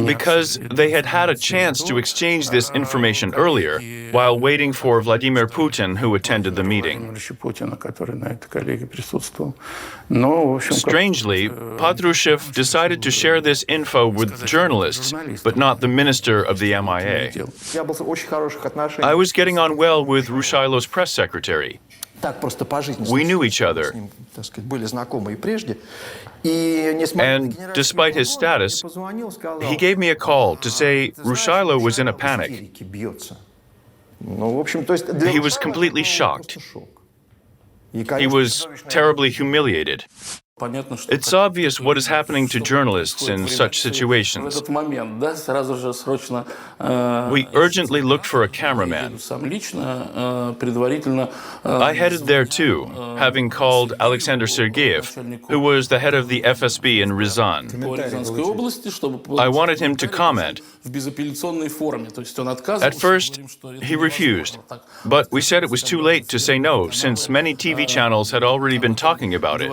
Speaker 1: because they had had a chance to exchange this information earlier while waiting for Vladimir Putin, who attended the meeting. Strangely, Patrushev decided to share this info with journalists, but not the minister of the MIA. I was getting on well with Rushailo's press secretary. We knew each other. And despite his status, he gave me a call to say Rushailo was in a panic. He was completely shocked. He was terribly humiliated. It's obvious what is happening to journalists in such situations. We urgently looked for a cameraman. I headed there too, having called Alexander Sergeyev, who was the head of the FSB in Ryazan. I wanted him to comment. At first, he refused, but we said it was too late to say no, since many TV channels had already been talking about it.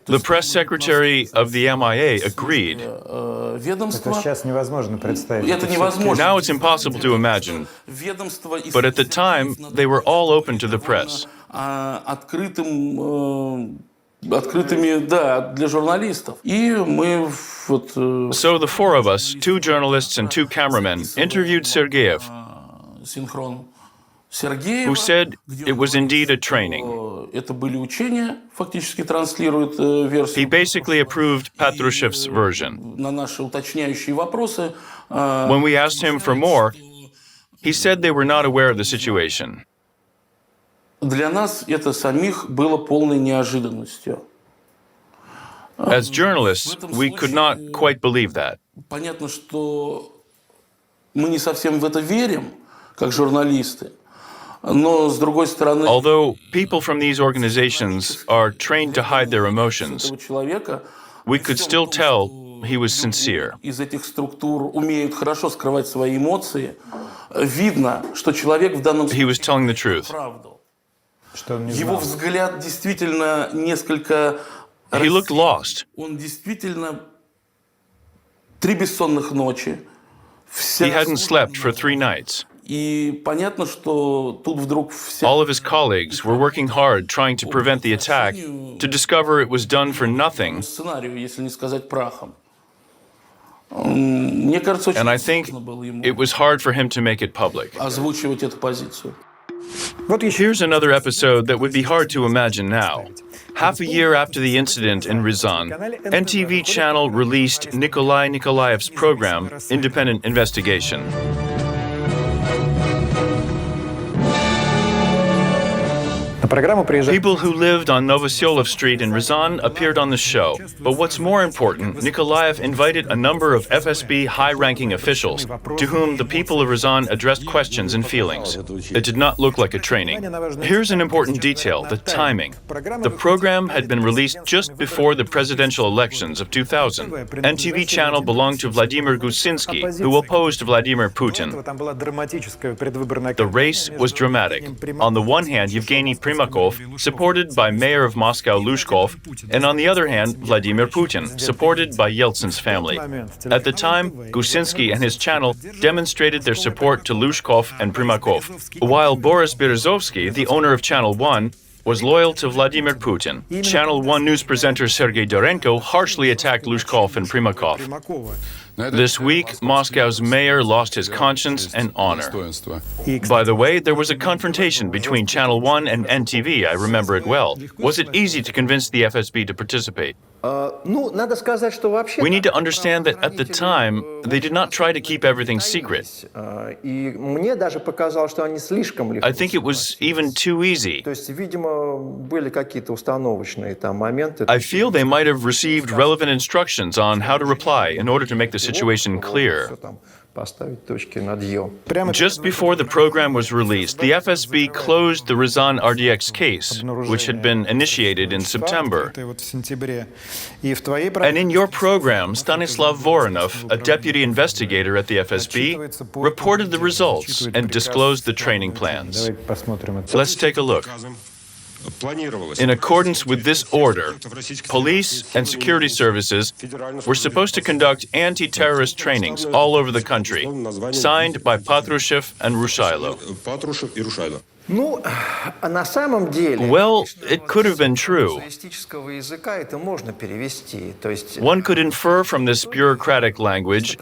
Speaker 1: The press secretary of the MIA agreed. Now it's impossible to imagine, but at the time, they were all open to the press. So the four of us, 2 journalists and 2 cameramen, interviewed Sergeyev, who said it was indeed a training. He basically approved Patrushev's version. When we asked him for more, he said they were not aware of the situation. As journalists, we could not quite believe that. Although people from these organizations are trained to hide their emotions, we could still tell he was sincere. He was telling the truth. He looked lost. He hadn't slept for 3 nights. All of his colleagues were working hard trying to prevent the attack, to discover it was done for nothing. And I think it was hard for him to make it public. Here's another episode that would be hard to imagine now. Half a year after the incident in Ryazan, NTV channel released Nikolai Nikolaev's program, Independent Investigation. People who lived on Novoselov Street in Ryazan appeared on the show. But what's more important, Nikolaev invited a number of FSB high-ranking officials to whom the people of Ryazan addressed questions and feelings. It did not look like a training. Here's an important detail, the timing. The program had been released just before the presidential elections of 2000. NTV channel belonged to Vladimir Gusinsky, who opposed Vladimir Putin. The race was dramatic. On the one hand, Yevgeny Primakov, supported by Mayor of Moscow Lushkov, and on the other hand, Vladimir Putin, supported by Yeltsin's family. At the time, Gusinsky and his channel demonstrated their support to Lushkov and Primakov, while Boris Berezovsky, the owner of Channel 1, was loyal to Vladimir Putin. Channel 1 news presenter Sergei Dorenko harshly attacked Lushkov and Primakov. This week, Moscow's mayor lost his conscience and honor. By the way, there was a confrontation between Channel 1 and NTV, I remember it well. Was it easy to convince the FSB to participate? We need to understand that at the time, they did not try to keep everything secret. I think it was even too easy. I feel they might have received relevant instructions on how to reply in order to make the situation clear. Just before the program was released, the FSB closed the Ryazan RDX case, which had been initiated in September. And in your program, Stanislav Voronov, a deputy investigator at the FSB, reported the results and disclosed the training plans. Let's take a look. In accordance with this order, police and security services were supposed to conduct anti-terrorist trainings all over the country, signed by Patrushev and Rushailo. Well, it could have been true. One could infer from this bureaucratic language,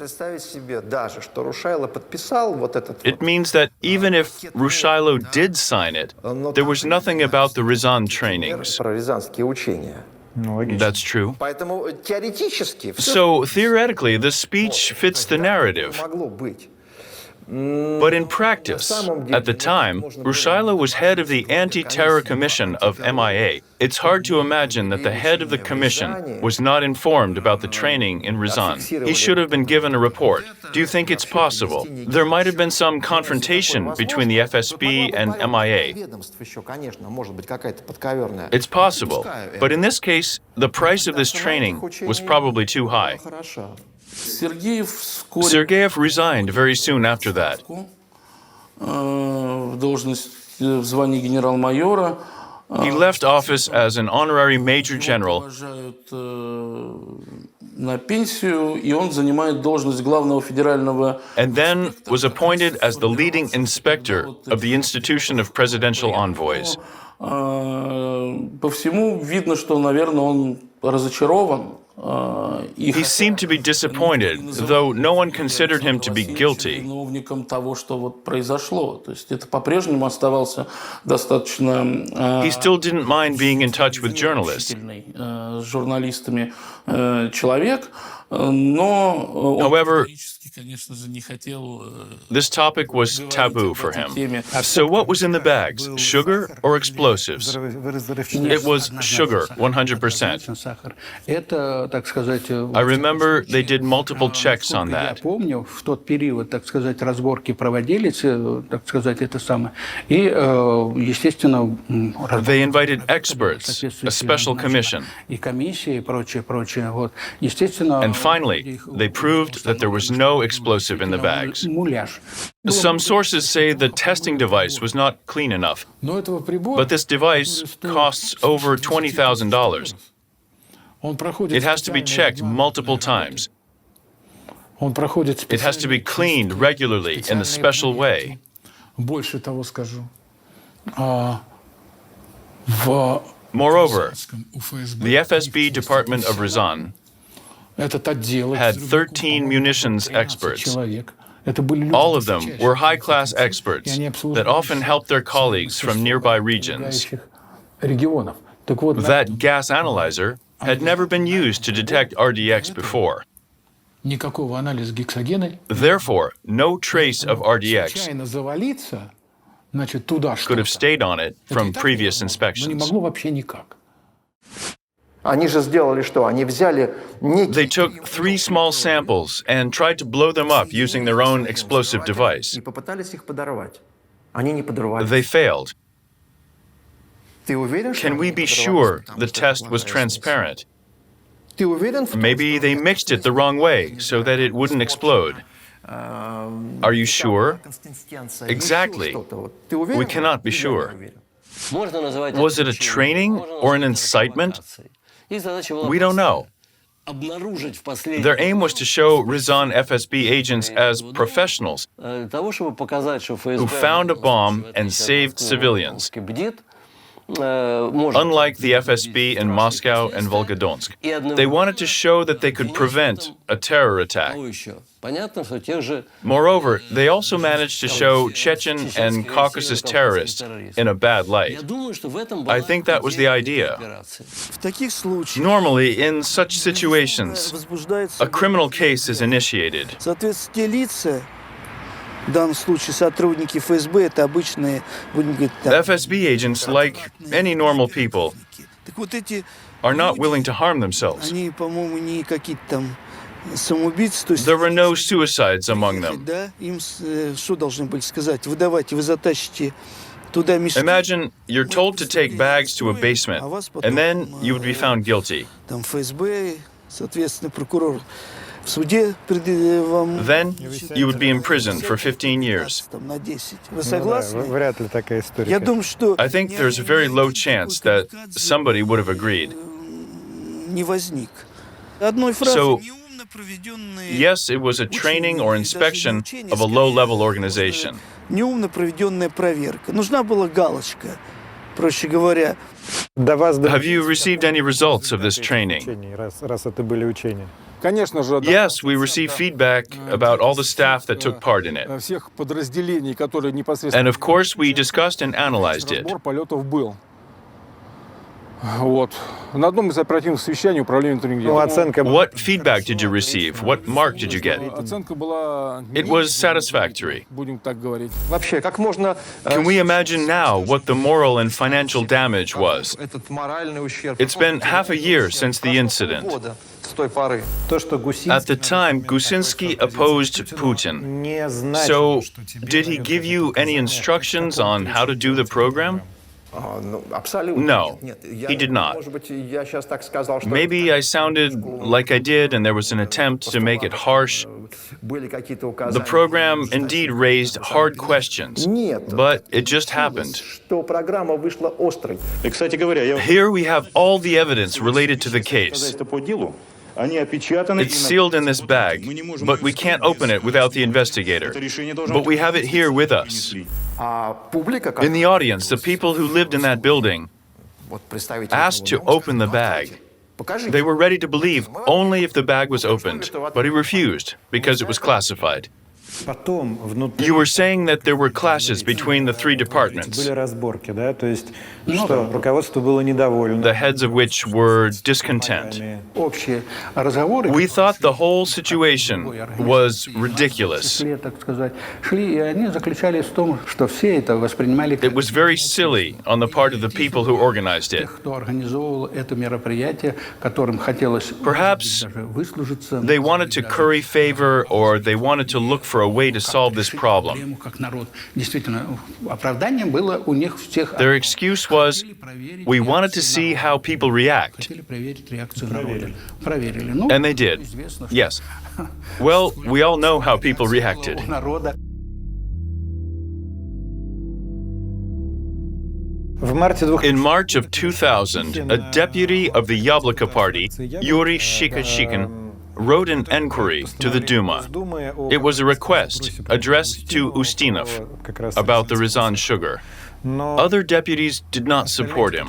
Speaker 1: it means that even if Rushailo did sign it, there was nothing about the Ryazan trainings. That's true. So, theoretically, the speech fits the narrative. But in practice, at the time, Rushailo was head of the Anti-Terror Commission of MIA. It's hard to imagine that the head of the commission was not informed about the training in Ryazan. He should have been given a report. Do you think it's possible? There might have been some confrontation between the FSB and MIA. It's possible. But in this case, the price of this training was probably too high. Sergeyev resigned very soon after that. He left office as an honorary major general, and then was appointed as the leading inspector of the institution of presidential envoys. He seemed to be disappointed, though no one considered him to be guilty. He still didn't mind being in touch with journalists. However, this topic was taboo for him. So what was in the bags, sugar or explosives? It was sugar, 100%. I remember they did multiple checks on that. They invited experts, a special commission. And finally, they proved that there was no explosive in the bags. Some sources say the testing device was not clean enough, but this device costs over $20,000. It has to be checked multiple times. It has to be cleaned regularly in a special way. Moreover, the FSB department of Ryazan had 13 munitions experts. All of them were high-class experts that often helped their colleagues from nearby regions. That gas analyzer had never been used to detect RDX before. Therefore, no trace of RDX could have stayed on it from previous inspections. They took 3 small samples and tried to blow them up using their own explosive device. They failed. Can we be sure the test was transparent? Maybe they mixed it the wrong way so that it wouldn't explode. Are you sure? Exactly. We cannot be sure. Was it a training or an incitement? We don't know. Their aim was to show Ryazan FSB agents as professionals who found a bomb and saved civilians. Unlike the FSB in Moscow and Volgodonsk, they wanted to show that they could prevent a terror attack. Moreover, they also managed to show Chechen and Caucasus terrorists in a bad light. I think that was the idea. Normally, in such situations, a criminal case is initiated. FSB agents, like any normal people, are not willing to harm themselves. There were no suicides among them. Imagine you're told to take bags to a basement, and then you would be found guilty. Then you would be imprisoned for 15 years. I think there's a very low chance that somebody would have agreed. So, yes, it was a training or inspection of a low-level organization. Have you received any results of this training? Yes, we received feedback about all the staff that took part in it. And of course, we discussed and analyzed it. What feedback did you receive? What mark did you get? It was satisfactory. Can we imagine now what the moral and financial damage was? It's been half a year since the incident. At the time, Gusinsky opposed Putin. So, did he give you any instructions on how to do the program? No, he did not. Maybe I sounded like I did and there was an attempt to make it harsh. The program indeed raised hard questions, but it just happened. Here we have all the evidence related to the case. It's sealed in this bag, but we can't open it without the investigator. But we have it here with us. In the audience, the people who lived in that building asked to open the bag. They were ready to believe only if the bag was opened, but he refused because it was classified. You were saying that there were clashes between the three departments, the heads of which were discontent. We thought the whole situation was ridiculous. It was very silly on the part of the people who organized it. Perhaps they wanted to curry favor or they wanted to look for a way to solve this problem. Their excuse was, we wanted to see how people react. And they did. Yes. Well, we all know how people reacted. In March of 2000, a deputy of the Yabloko party, Yuri Shikashikin, wrote an enquiry to the Duma. It was a request addressed to Ustinov about the Ryazan sugar. Other deputies did not support him.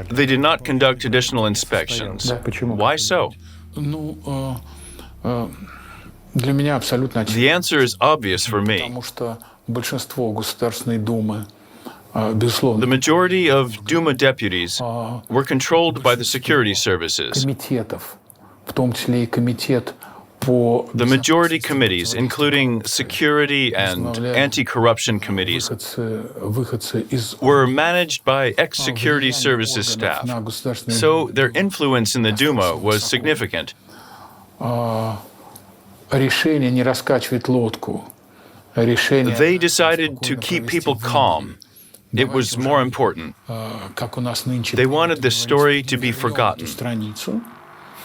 Speaker 1: They did not conduct additional inspections. Why so? The answer is obvious for me. The majority of Duma deputies were controlled by the security services. The majority committees, including security and anti-corruption committees, were managed by ex-security services staff, so their influence in the Duma was significant. They decided to keep people calm. It was more important. They wanted this story to be forgotten.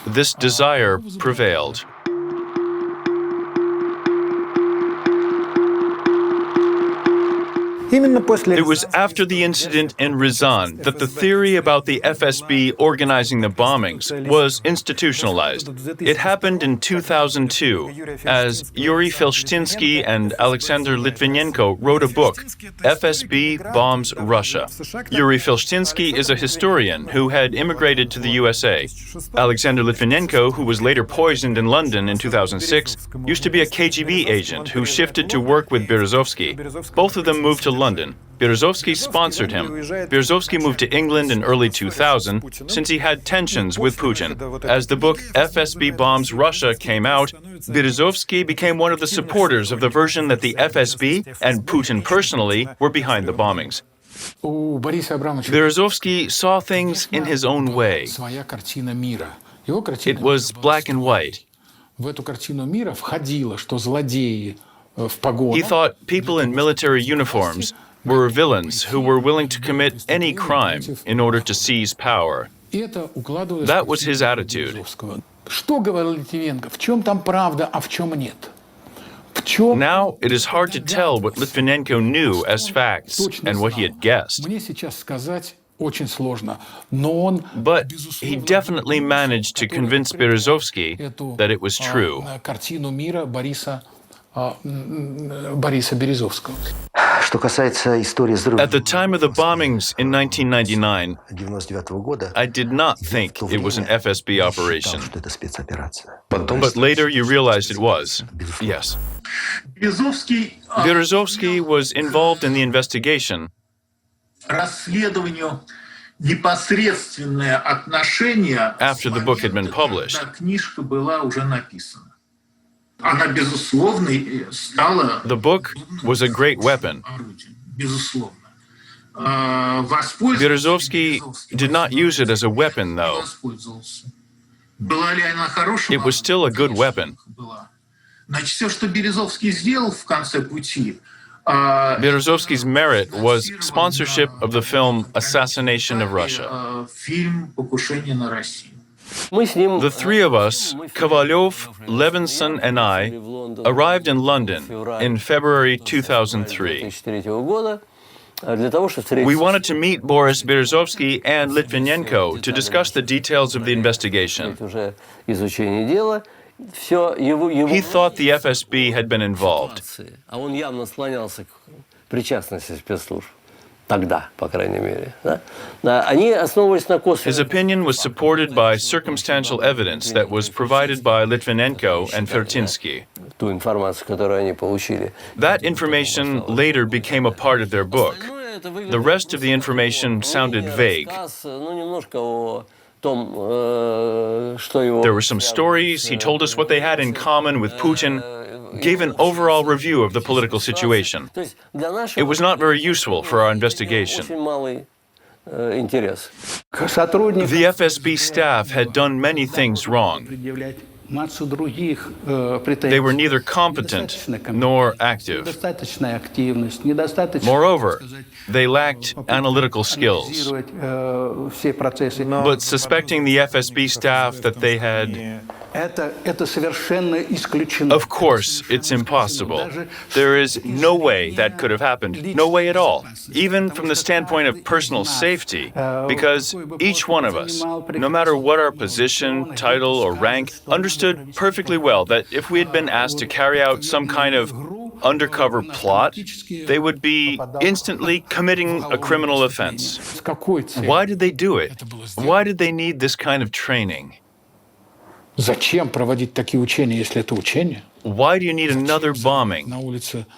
Speaker 1: This desire prevailed. It was after the incident in Ryazan that the theory about the FSB organizing the bombings was institutionalized. It happened in 2002, as Yuri Felshtinsky and Alexander Litvinenko wrote a book, FSB Bombs Russia. Yuri Felshtinsky is a historian who had immigrated to the USA. Alexander Litvinenko, who was later poisoned in London in 2006, used to be a KGB agent who shifted to work with Berezovsky. Both of them moved to London. Berezovsky sponsored him. Berezovsky moved to England in early 2000 since he had tensions with Putin. As the book FSB Bombs Russia came out, Berezovsky became one of the supporters of the version that the FSB and Putin personally were behind the bombings. Berezovsky saw things in his own way. It was black and white. He thought people in military uniforms were villains who were willing to commit any crime in order to seize power. That was his attitude. Now it is hard to tell what Litvinenko knew as facts and what he had guessed. But he definitely managed to convince Berezovsky that it was true. At the time of the bombings in 1999, I did not think it was an FSB operation. But later you realized it was. Yes. Berezovsky was involved in the investigation. After the book had been published. The book was a great weapon. Berezovsky did not use it as a weapon, though. It was still a good weapon. Berezovsky's merit was sponsorship of the film Assassination of Russia. The three of us, Kovalyov, Levinson, and I, arrived in London in February 2003. We wanted to meet Boris Berezovsky and Litvinenko to discuss the details of the investigation. He thought the FSB had been involved. His opinion was supported by circumstantial evidence that was provided by Litvinenko and Felshtinsky. That information later became a part of their book. The rest of the information sounded vague. There were some stories, he told us what they had in common with Putin, gave an overall review of the political situation. It was not very useful for our investigation. The FSB staff had done many things wrong. They were neither competent nor active. Moreover, they lacked analytical skills. But suspecting the FSB staff that they had... Of course, it's impossible. There is no way that could have happened. No way at all. Even from the standpoint of personal safety. Because each one of us, no matter what our position, title, or rank, understood perfectly well that if we had been asked to carry out some kind of undercover plot, they would be instantly committing a criminal offense. Why did they do it? Why did they need this kind of training? Why do you need another bombing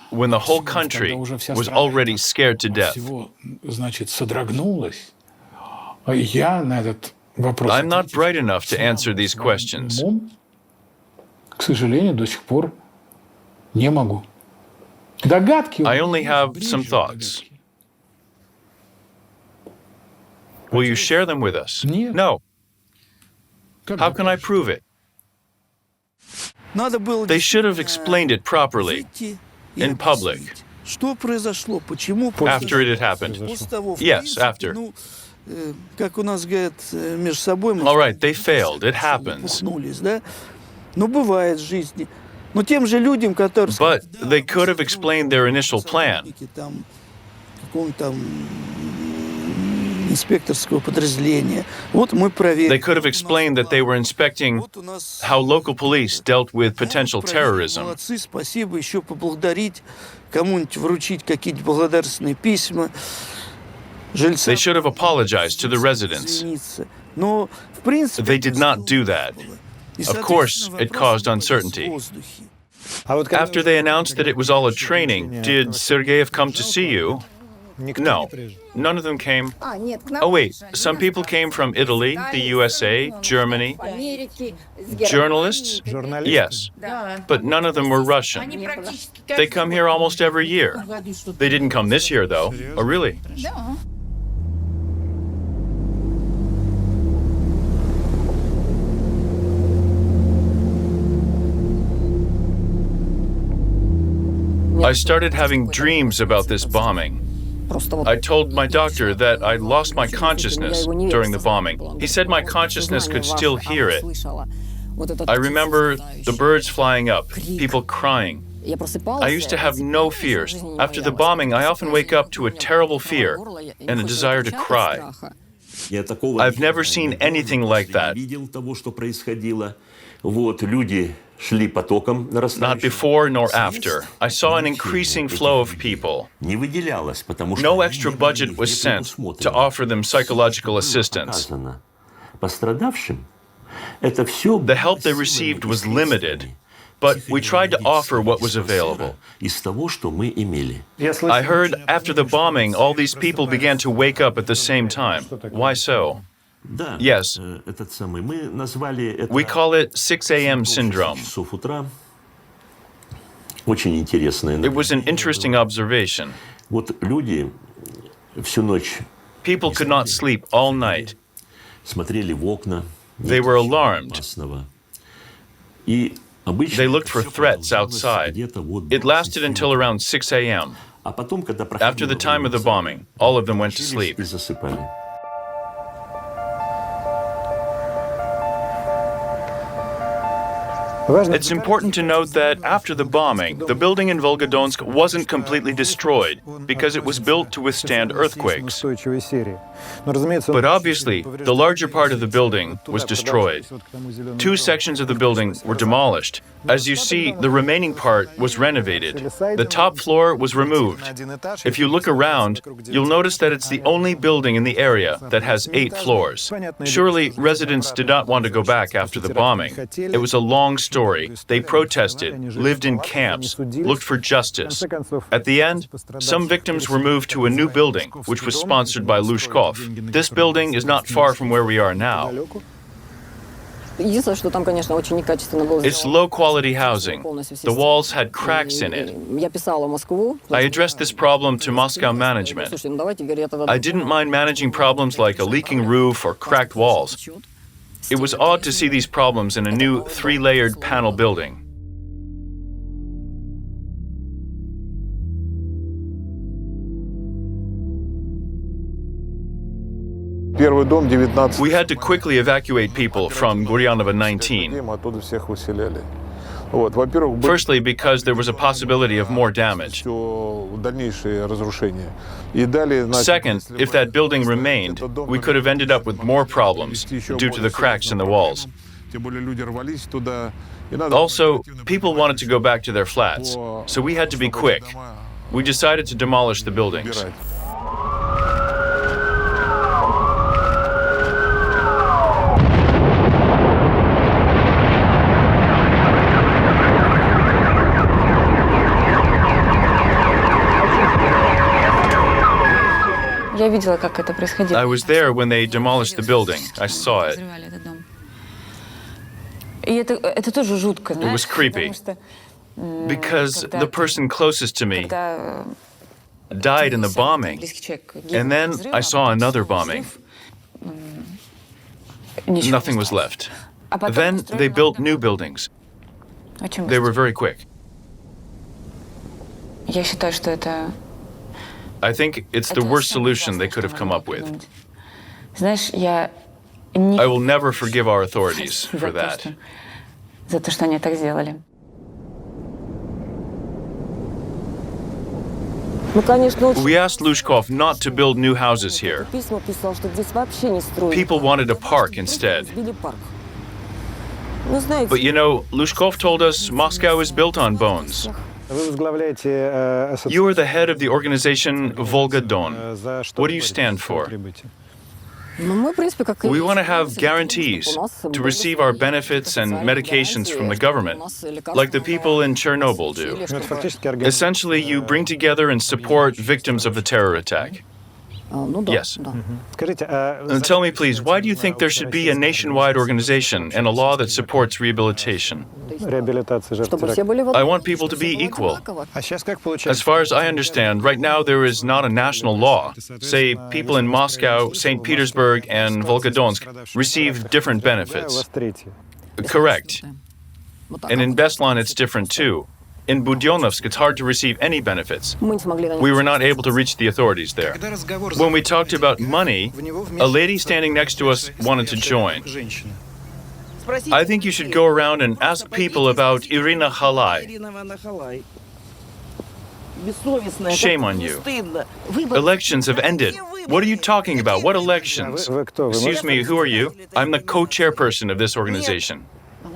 Speaker 1: when the whole country was already scared to death? I'm not bright enough to answer these questions. I only have some thoughts. Will you share them with us? No. How can I prove it? They should have explained it properly, in public, after it had happened. Yes, after. All right, they failed. It happens. But they could have explained their initial plan. They could have explained that they were inspecting how local police dealt with potential terrorism. They should have apologized to the residents. They did not do that. Of course, it caused uncertainty. After they announced that it was all a training, did Sergeyev come to see you? No, none of them came. Oh wait, some people came from Italy, the USA, Germany. Journalists? Yes, but none of them were Russian. They come here almost every year. They didn't come this year though. Oh really? I started having dreams about this bombing. I told my doctor that I lost my consciousness during the bombing. He said my consciousness could still hear it. I remember the birds flying up, people crying. I used to have no fears. After the bombing, I often wake up to a terrible fear and a desire to cry. I've never seen anything like that. Not before nor after. I saw an increasing flow of people. No extra budget was sent to offer them psychological assistance. The help they received was limited, but we tried to offer what was available. I heard after the bombing, all these people began to wake up at the same time. Why so? Yes, we call it 6 a.m. syndrome. It was an interesting observation. People could not sleep all night. They were alarmed. They looked for threats outside. It lasted until around 6 a.m. After the time of the bombing, all of them went to sleep. It's important to note that after the bombing, the building in Volgodonsk wasn't completely destroyed because it was built to withstand earthquakes. But obviously, the larger part of the building was destroyed. 2 sections of the building were demolished. As you see, the remaining part was renovated. The top floor was removed. If you look around, you'll notice that it's the only building in the area that has 8 floors. Surely, residents did not want to go back after the bombing. It was a long story. They protested, lived in camps, looked for justice. At the end, some victims were moved to a new building, which was sponsored by Lushkov. This building is not far from where we are now. It's low-quality housing. The walls had cracks in it. I addressed this problem to Moscow management. I didn't mind managing problems like a leaking roof or cracked walls. It was odd to see these problems in a new 3-layered panel building. We had to quickly evacuate people from Guryanova 19. Firstly, because there was a possibility of more damage. Second, if that building remained, we could have ended up with more problems due to the cracks in the walls. Also, people wanted to go back to their flats, so we had to be quick. We decided to demolish the buildings. I was there when they demolished the building. I saw it. It was creepy, because the person closest to me died in the bombing, and then I saw another bombing. Nothing was left. Then they built new buildings. They were very quick. I think it's the worst solution they could have come up with. I will never forgive our authorities for that. We asked Lushkov not to build new houses here. People wanted a park instead. But you know, Lushkov told us Moscow is built on bones. You are the head of the organization Volgodonsk. What do you stand for? We want to have guarantees to receive our benefits and medications from the government, like the people in Chernobyl do. Essentially, you bring together and support victims of the terror attack. Yes. Tell me, please, why do you think there should be a nationwide organization and a law that supports rehabilitation? I want people to be equal. As far as I understand, right now there is not a national law. Say, people in Moscow, St. Petersburg, and Volgodonsk receive different benefits. Correct. And in Beslan, it's different too. In Budyonnovsk, it's hard to receive any benefits. We were not able to reach the authorities there. When we talked about money, a lady standing next to us wanted to join. I think you should go around and ask people about Irina Khalai. Shame on you. Elections have ended. What are you talking about? What elections? Excuse me, who are you? I'm the co-chairperson of this organization.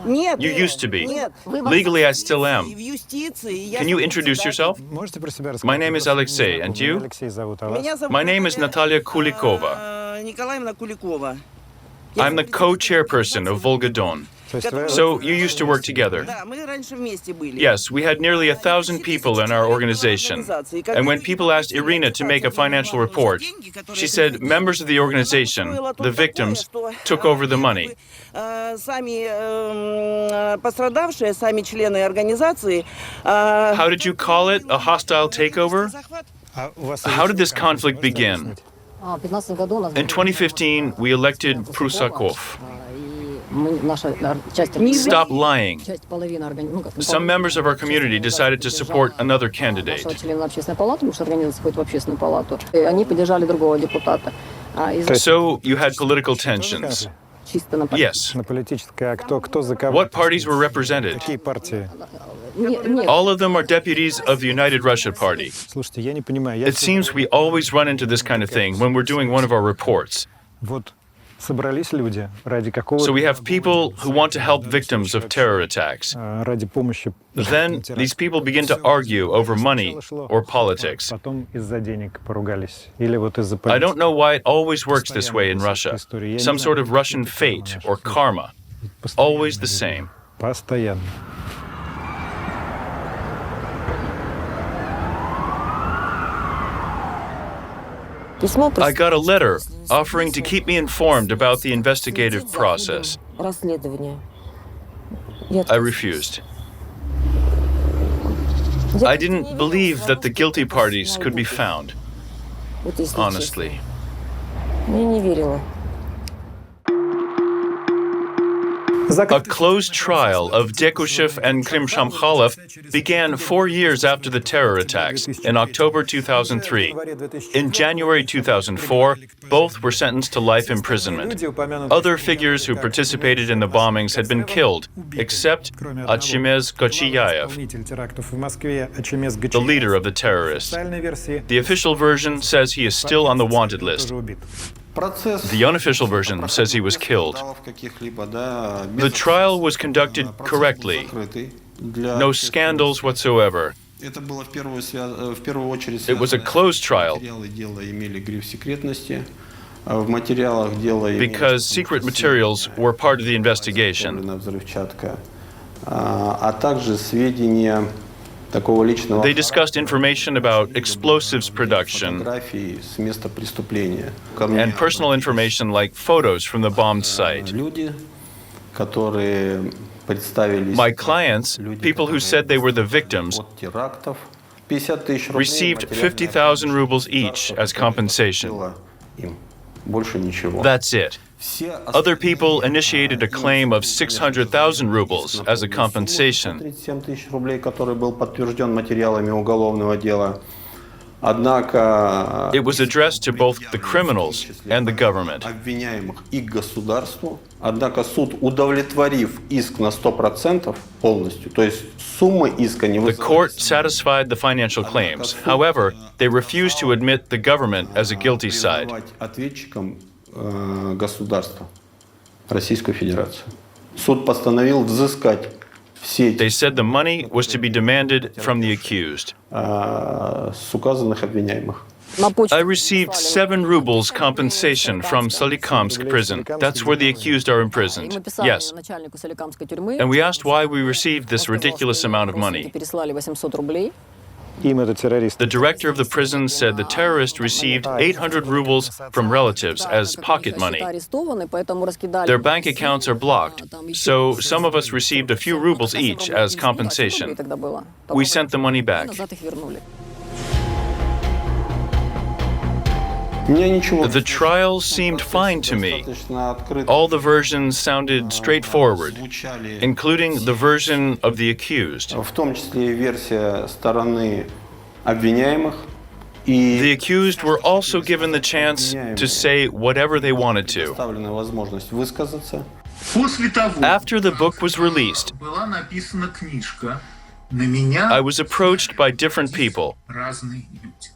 Speaker 1: You used to be. Legally, I still am. Can you introduce yourself? My name is Alexei, and you? My name is Natalia Kulikova. I'm the co-chairperson of Volgodon. So you used to work together? Yes, we had nearly 1,000 people in our organization. And when people asked Irina to make a financial report, she said members of the organization, the victims, took over the money. How did you call it? A hostile takeover? How did this conflict begin? In 2015, we elected Prusakov. Stop lying. Some members of our community decided to support another candidate. So you had political tensions. Yes. What parties were represented? All of them are deputies of the United Russia Party. It seems we always run into this kind of thing when we're doing one of our reports. So we have people who want to help victims of terror attacks. Then these people begin to argue over money or politics. I don't know why it always works this way in Russia. Some sort of Russian fate or karma. Always the same. I got a letter offering to keep me informed about the investigative process. I refused. I didn't believe that the guilty parties could be found, honestly. A closed trial of Dekushev and Krimshamkhalov began 4 years after the terror attacks in October 2003. In January 2004, both were sentenced to life imprisonment. Other figures who participated in the bombings had been killed, except Achimez Kochiyaev, the leader of the terrorists. The official version says he is still on the wanted list. The unofficial version says he was killed. The trial was conducted correctly. No scandals whatsoever. It was a closed trial because secret materials were part of the investigation. They discussed information about explosives production and personal information like photos from the bombed site. My clients, people who said they were the victims, received 50,000 rubles each as compensation. That's it. Other people initiated a claim of 600,000 rubles as a compensation. It was addressed to both the criminals and the government.
Speaker 3: Обвиняемых и государству. Однако суд, удовлетворив иск на 100% полностью, то есть сумма иска не
Speaker 1: The court
Speaker 3: вызывает.
Speaker 1: satisfied the financial claims. However, they refused to admit the government as a guilty side.
Speaker 3: Признавать ответчиком государства, Российскую Федерацию. Суд постановил взыскать все
Speaker 1: They
Speaker 3: эти
Speaker 1: said the money was to be demanded from the accused.
Speaker 3: с указанных обвиняемых.
Speaker 1: I received 7 rubles compensation from Solikamsk prison. That's where the accused are imprisoned. Yes. And we asked why we received this ridiculous amount of money. The director of the prison said the terrorist received 800 rubles from relatives as pocket money. Their bank accounts are blocked, so some of us received a few rubles each as compensation. We sent the money back. The trial seemed fine to me. All the versions sounded straightforward, including the version of the accused.
Speaker 3: В том числе и версия стороны обвиняемых. И
Speaker 1: The accused were also given the chance to say whatever they wanted to.
Speaker 3: предоставлена возможность высказаться.
Speaker 1: After the book was released,
Speaker 4: Была написана книжка на меня
Speaker 1: I was approached by different people.
Speaker 4: разные люди.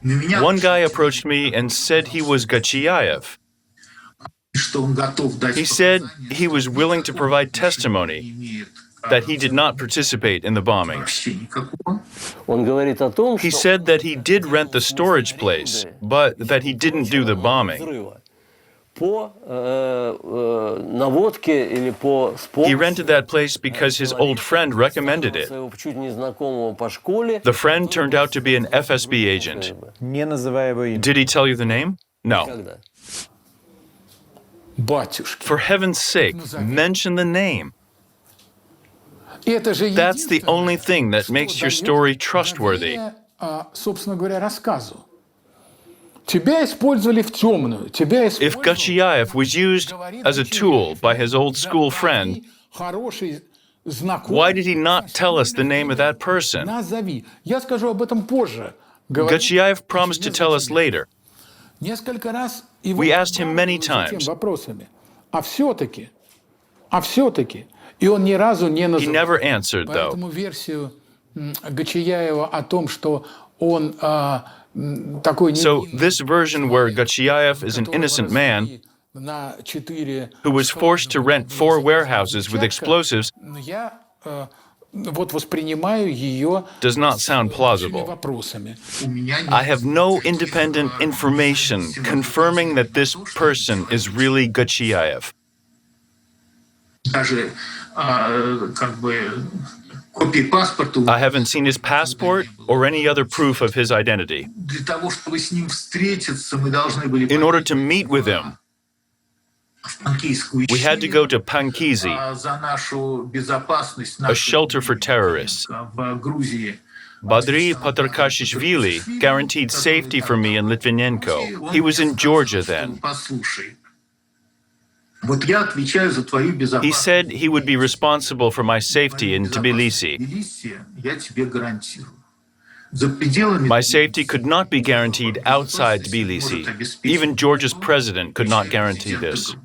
Speaker 4: На меня
Speaker 1: One guy approached me and said he was Gachiaev.
Speaker 4: что он готов дать
Speaker 1: He said
Speaker 4: показания,
Speaker 1: he was willing to provide testimony
Speaker 4: имеет
Speaker 1: that he did not participate in the bombings.
Speaker 4: вообще никакого.
Speaker 2: Он говорит о том,
Speaker 1: He said that he did rent the storage place, but that he didn't do the bombing.
Speaker 2: взрыва по наводке или по
Speaker 1: He rented that place because his old friend recommended it.
Speaker 2: своего чуть незнакомого по школе.
Speaker 1: The friend turned out to be an FSB agent.
Speaker 5: Не называя его имя.
Speaker 1: Did he tell you the name? No.
Speaker 2: Когда?
Speaker 6: Батюшки.
Speaker 1: For heaven's sake, mention the name.
Speaker 6: Это же
Speaker 1: That's the
Speaker 6: единственное,
Speaker 1: only thing that
Speaker 6: что
Speaker 1: makes your
Speaker 6: дает
Speaker 1: story trustworthy.
Speaker 6: доверие, собственно говоря, рассказу. Тебя использовали в темную. Тебя
Speaker 1: If
Speaker 6: использовали.
Speaker 1: Gachiaev was used as a tool by his old school friend,
Speaker 6: Хороший знакомый.
Speaker 1: why did he not tell us the name of that person?
Speaker 6: Назови. Я скажу об этом позже. Говорит,
Speaker 1: Gachiaev promised to tell us later.
Speaker 6: Несколько раз его
Speaker 1: We asked him many
Speaker 6: спрашивали
Speaker 1: times.
Speaker 6: этими вопросами. А все-таки. И он ни разу не
Speaker 1: He
Speaker 6: назвал.
Speaker 1: never answered, though.
Speaker 6: Поэтому версию Гачияева о том, что он такой
Speaker 1: So
Speaker 6: невинный,
Speaker 1: this version where Gachiaev is an innocent man
Speaker 6: на 4
Speaker 1: who was forced to rent 4 warehouses with explosives
Speaker 6: я вот воспринимаю ее
Speaker 1: does not sound plausible.
Speaker 6: вопросами.
Speaker 4: У меня
Speaker 1: I have no independent information confirming that this person is really Gachiaev.
Speaker 4: даже как бы копии паспорта.
Speaker 1: I haven't seen his passport or any other proof of his identity.
Speaker 4: Для того, чтобы с ним встретиться, мы должны были
Speaker 1: In order to meet with him,
Speaker 4: в Панкийскую
Speaker 1: we had to go to
Speaker 4: щель,
Speaker 1: Pankizi,
Speaker 4: за нашу безопасность
Speaker 1: a shelter for terrorists.
Speaker 4: в Грузии.
Speaker 1: Badri Patarkashishvili guaranteed safety for me and Litvinenko. He was in Georgia then.
Speaker 4: Послушай, вот я отвечаю за твою
Speaker 1: He
Speaker 4: безопасность.
Speaker 1: said he would be responsible for my safety in Tbilisi.
Speaker 4: Тбилиси я тебе гарантирую. За пределами
Speaker 1: My safety could not be guaranteed outside Tbilisi. Even Georgia's president could not guarantee this.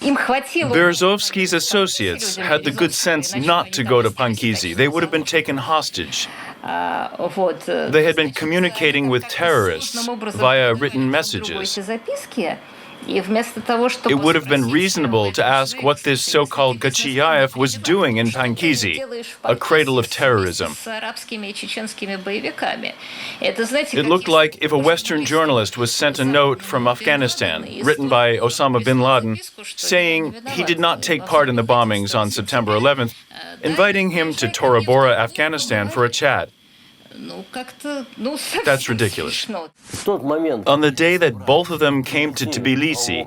Speaker 1: Berezovsky's associates had the good sense not to go to Pankizi. They would have been taken hostage. They had been communicating with terrorists via written messages. It would have been reasonable to ask what this so-called Gachiaev was doing in Pankizi, a cradle of terrorism. It looked like if a Western journalist was sent a note from Afghanistan, written by Osama bin Laden, saying he did not take part in the bombings on September 11th, inviting him to Tora Bora, Afghanistan for a chat. That's ridiculous.
Speaker 2: В тот момент
Speaker 1: On the day that both of them came to Tbilisi,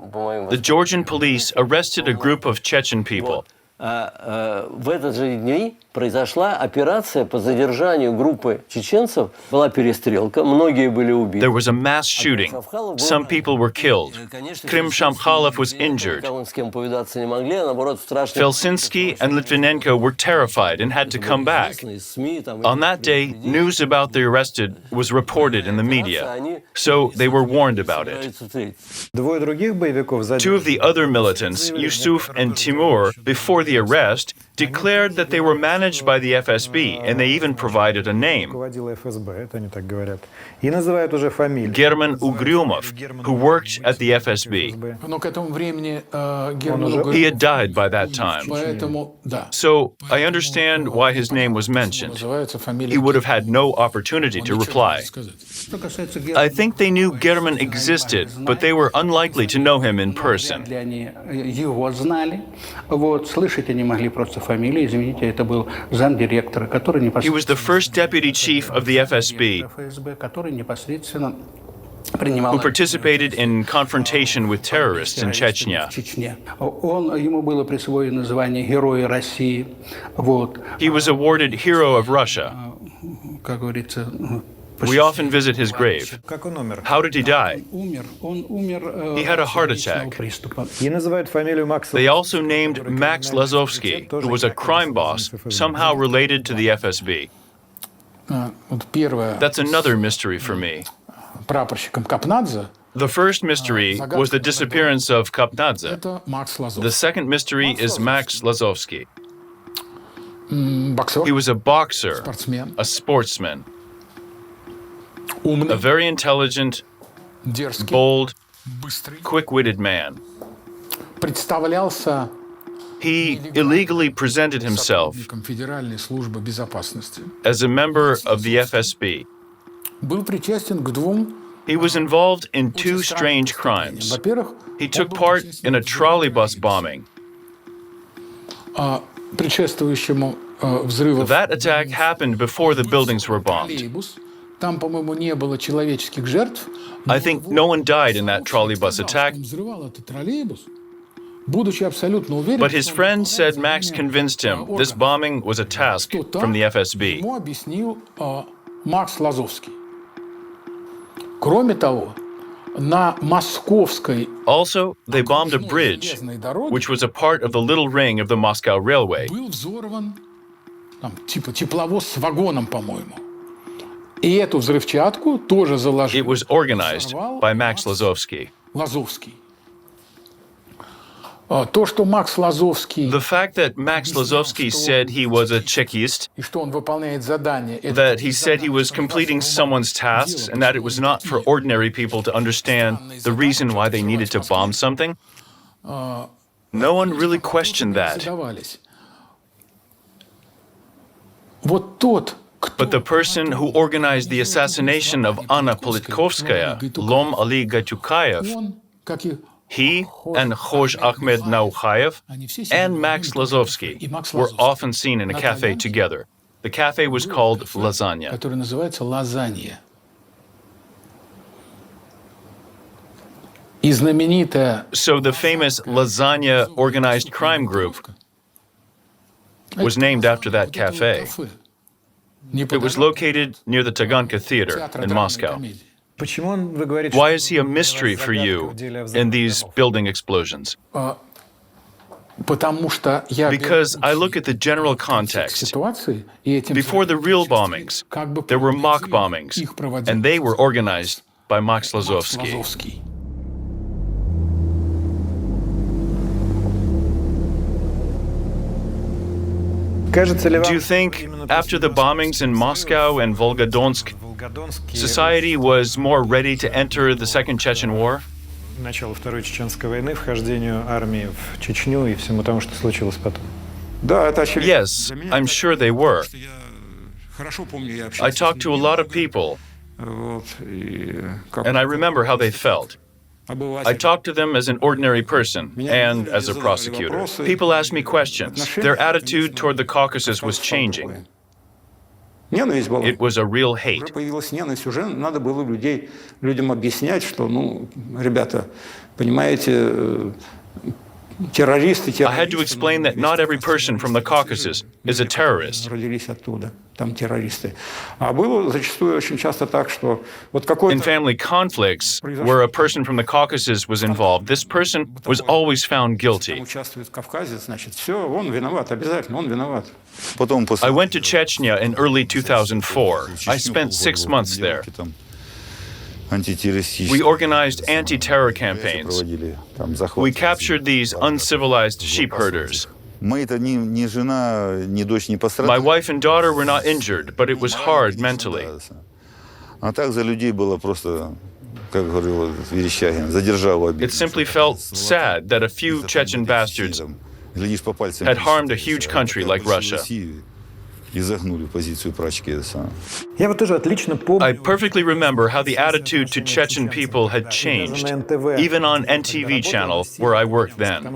Speaker 1: the Georgian police arrested a group of Chechen people.
Speaker 5: В этот же день произошла операция по задержанию группы чеченцев. Была перестрелка, многие были убиты.
Speaker 1: There was a mass shooting. Some people were killed. Krim Shamkhalov was injured. Felsinski and Litvinenko were terrified and had to come back. On that day, news about the arrested was reported in the media, so they were warned about it. Two of the other militants, Yusuf and Timur, before the arrest, declared that they were managed by the FSB, and they even provided a name. German Ugrumov, who worked at the FSB. He had died by that time. So I understand why his name was mentioned. He would have had no opportunity to reply. I think they knew German existed, but they were unlikely to know him in person. He was the first deputy chief of the FSB who participated in confrontation with terrorists in Chechnya. He was awarded Hero of Russia. We often visit his grave. How did he die? He had a heart attack. They also named Max Lazovsky, who was a crime boss, somehow related to the FSB. That's another mystery for me. The first mystery was the disappearance of Kapnadze. The second mystery is Max Lazovsky. He was a boxer, a sportsman, a very intelligent, bold, quick-witted man. He illegally presented himself as a member of the FSB. He was involved in two strange crimes. He took part in a trolleybus bombing. That attack happened before the buildings were bombed. I think no one died in that trolleybus attack, but his friend said Max convinced him this bombing was a task from the FSB. Also, they bombed a bridge, which was a part of the little ring of the Moscow Railway. It was organized by Max Lazovsky. The fact that Max Lazovsky said he was a Chekist, that he said he was completing someone's tasks, and that it was not for ordinary people to understand the reason why they needed to bomb something, no one really questioned that. But the person who organized the assassination of Anna Politkovskaya, Lom Ali Gatyukayev, he and Khoj Ahmed Naukhayev and Max Lazovsky were often seen in a cafe together. The cafe was called Lasagna. So the famous Lasagna organized crime group was named after that cafe. It was located near the Taganka Theater in Moscow. Why is he a mystery for you in these building explosions? Because I look at the general context. Before the real bombings, there were mock bombings, and they were organized by Max Lazovsky. Do you think, after the bombings in Moscow and Volgodonsk, society was more ready to enter the Second Chechen War? Yes, I'm sure they were. I talked to a lot of people, and I remember how they felt. I talked to them as an ordinary person and as a prosecutor. People asked me questions. Their attitude toward the Caucasus was changing. It was a real hate.
Speaker 3: Надо было людям объяснять, что, ребята, понимаете,
Speaker 6: террористы,
Speaker 1: I had to explain that not every person from the Caucasus is a terrorist.
Speaker 6: родились оттуда, там террористы. А было зачастую очень часто так, что вот
Speaker 1: In
Speaker 6: какой-то
Speaker 1: family conflicts, where a person from the Caucasus was involved, this person was always found guilty.
Speaker 6: участвует кавказец, значит, все, он виноват, обязательно, он виноват.
Speaker 1: I went to Chechnya in early 2004. I spent 6 months there. We organized anti-terror campaigns. We captured these uncivilized sheep herders. My wife and daughter were not injured, but it was hard mentally. It simply felt sad that a few Chechen bastards had harmed a huge country like Russia. I perfectly remember how the attitude to Chechen people had changed, even on NTV channel where I worked then.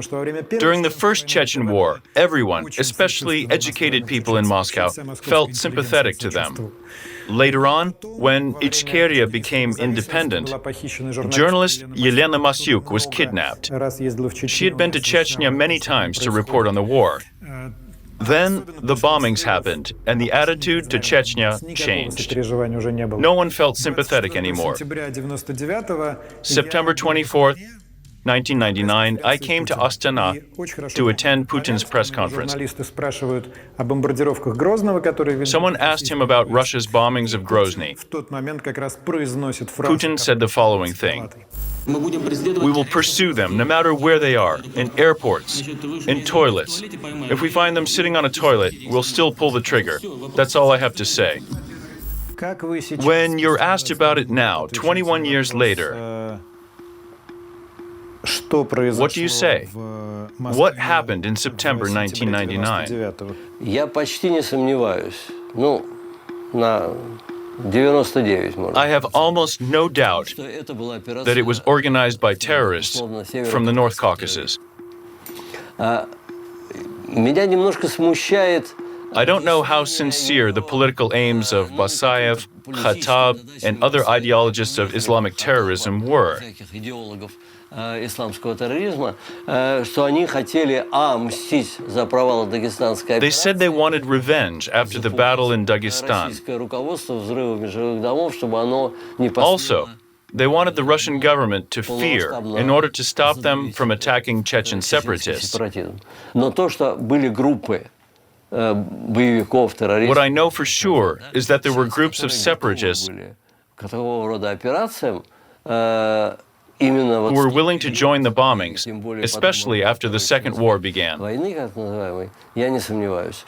Speaker 1: During the First Chechen War, everyone, especially educated people in Moscow, felt sympathetic to them. Later on, when Ichkeria became independent, journalist Yelena Masyuk was kidnapped. She had been to Chechnya many times to report on the war. Then the bombings happened, and the attitude to Chechnya changed. No one felt sympathetic anymore. September 24th, 1999, I came to Astana to attend Putin's press conference. Someone asked him about Russia's bombings of Grozny. Putin said the following thing: "We will pursue them no matter where they are, in airports, in toilets. If we find them sitting on a toilet, we'll still pull the trigger. That's all I have to say." When you're asked about it now, 21 years later, what do you say? What happened in September 1999?
Speaker 5: Я почти не сомневаюсь. Ну, на 99, может.
Speaker 1: I have almost no doubt that it was organized by terrorists from the North Caucasus.
Speaker 5: Меня немножко смущает
Speaker 1: I don't know how sincere the political aims of Basayev, Khattab, and other ideologists of Islamic terrorism were.
Speaker 5: идеологов исламского терроризма, что они хотели мстить за провал дагестанской
Speaker 1: They
Speaker 5: операции.
Speaker 1: said they wanted revenge after the battle in Dagestan.
Speaker 5: Российское руководство взрывами жилых домов, чтобы оно не
Speaker 1: Also, they wanted the Russian government to fear in order to stop them from attacking Chechen separatists.
Speaker 5: Но то, что были группы боевиков, террористов,
Speaker 1: What I know for sure is that there were groups of separatists
Speaker 5: к такого рода операциям, именно вот
Speaker 1: who were willing to join the bombings, especially after the Second War began.
Speaker 5: войны, как называемой, я не сомневаюсь.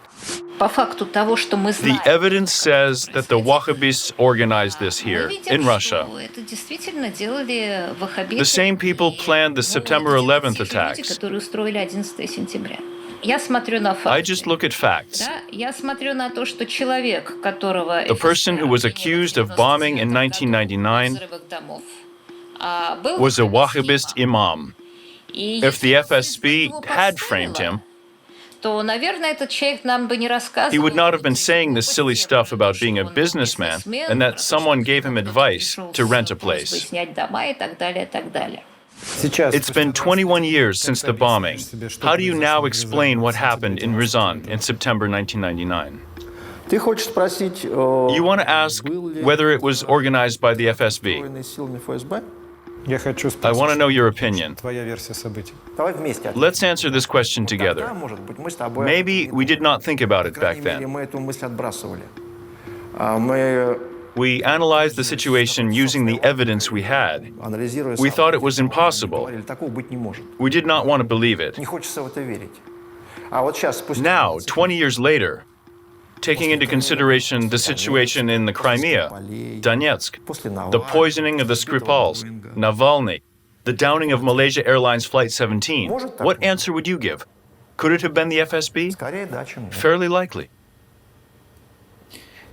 Speaker 7: По факту того, что мы
Speaker 1: The
Speaker 7: знаем,
Speaker 1: evidence says that the Wahhabists organized this
Speaker 7: мы
Speaker 1: here,
Speaker 7: видим,
Speaker 1: in Russia.
Speaker 7: что это действительно делали ваххабиты.
Speaker 1: The same people planned the September 11th
Speaker 7: Те же люди,
Speaker 1: attacks.
Speaker 7: которые устроили 11 сентября. Я смотрю на
Speaker 1: I
Speaker 7: факты.
Speaker 1: just look at facts.
Speaker 7: Да, я смотрю на то, что человек, которого
Speaker 1: The person who was accused of bombing in 1999
Speaker 7: взрывах домов, был
Speaker 1: was a Wahhabist imam.
Speaker 7: И
Speaker 1: If the
Speaker 7: если
Speaker 1: FSB
Speaker 7: его
Speaker 1: had
Speaker 7: постыло,
Speaker 1: framed him,
Speaker 7: то, наверное, этот человек нам бы не рассказывал.
Speaker 1: he would not have been saying this silly stuff about being a businessman and that someone gave him advice to rent a place.
Speaker 7: Снять дома и так далее, и так далее.
Speaker 1: It's been 21 years since the bombing. How do you now explain what happened in Ryazan in September 1999?
Speaker 8: Ты хочешь спросить,
Speaker 1: You want to ask whether it was organized by the FSB.
Speaker 8: силами ФСБ?
Speaker 6: Я хочу
Speaker 1: I want to
Speaker 6: спросить,
Speaker 1: know your opinion.
Speaker 6: твоя версия событий.
Speaker 8: Давай вместе.
Speaker 1: Let's answer this question together.
Speaker 8: Тогда, может быть, мы с тобой...
Speaker 1: Maybe we did not think about it
Speaker 8: По
Speaker 1: back
Speaker 8: крайней мере,
Speaker 1: then.
Speaker 8: мы эту мысль отбрасывали. Мы,
Speaker 1: We analyzed the situation using the evidence we had.
Speaker 8: анализируя
Speaker 1: We
Speaker 8: события,
Speaker 1: thought it was impossible.
Speaker 8: говорили, такого быть не может.
Speaker 1: We did not want to believe it.
Speaker 8: Не хочется в это верить. А вот сейчас, спустя...
Speaker 1: Now, 20 years later, taking into consideration the situation in the Crimea, Donetsk, the poisoning of the Skripals, Navalny, the downing of Malaysia Airlines Flight 17, what answer would you give? Could it have been the FSB?
Speaker 8: Скорее да, чем нет.
Speaker 1: Fairly likely.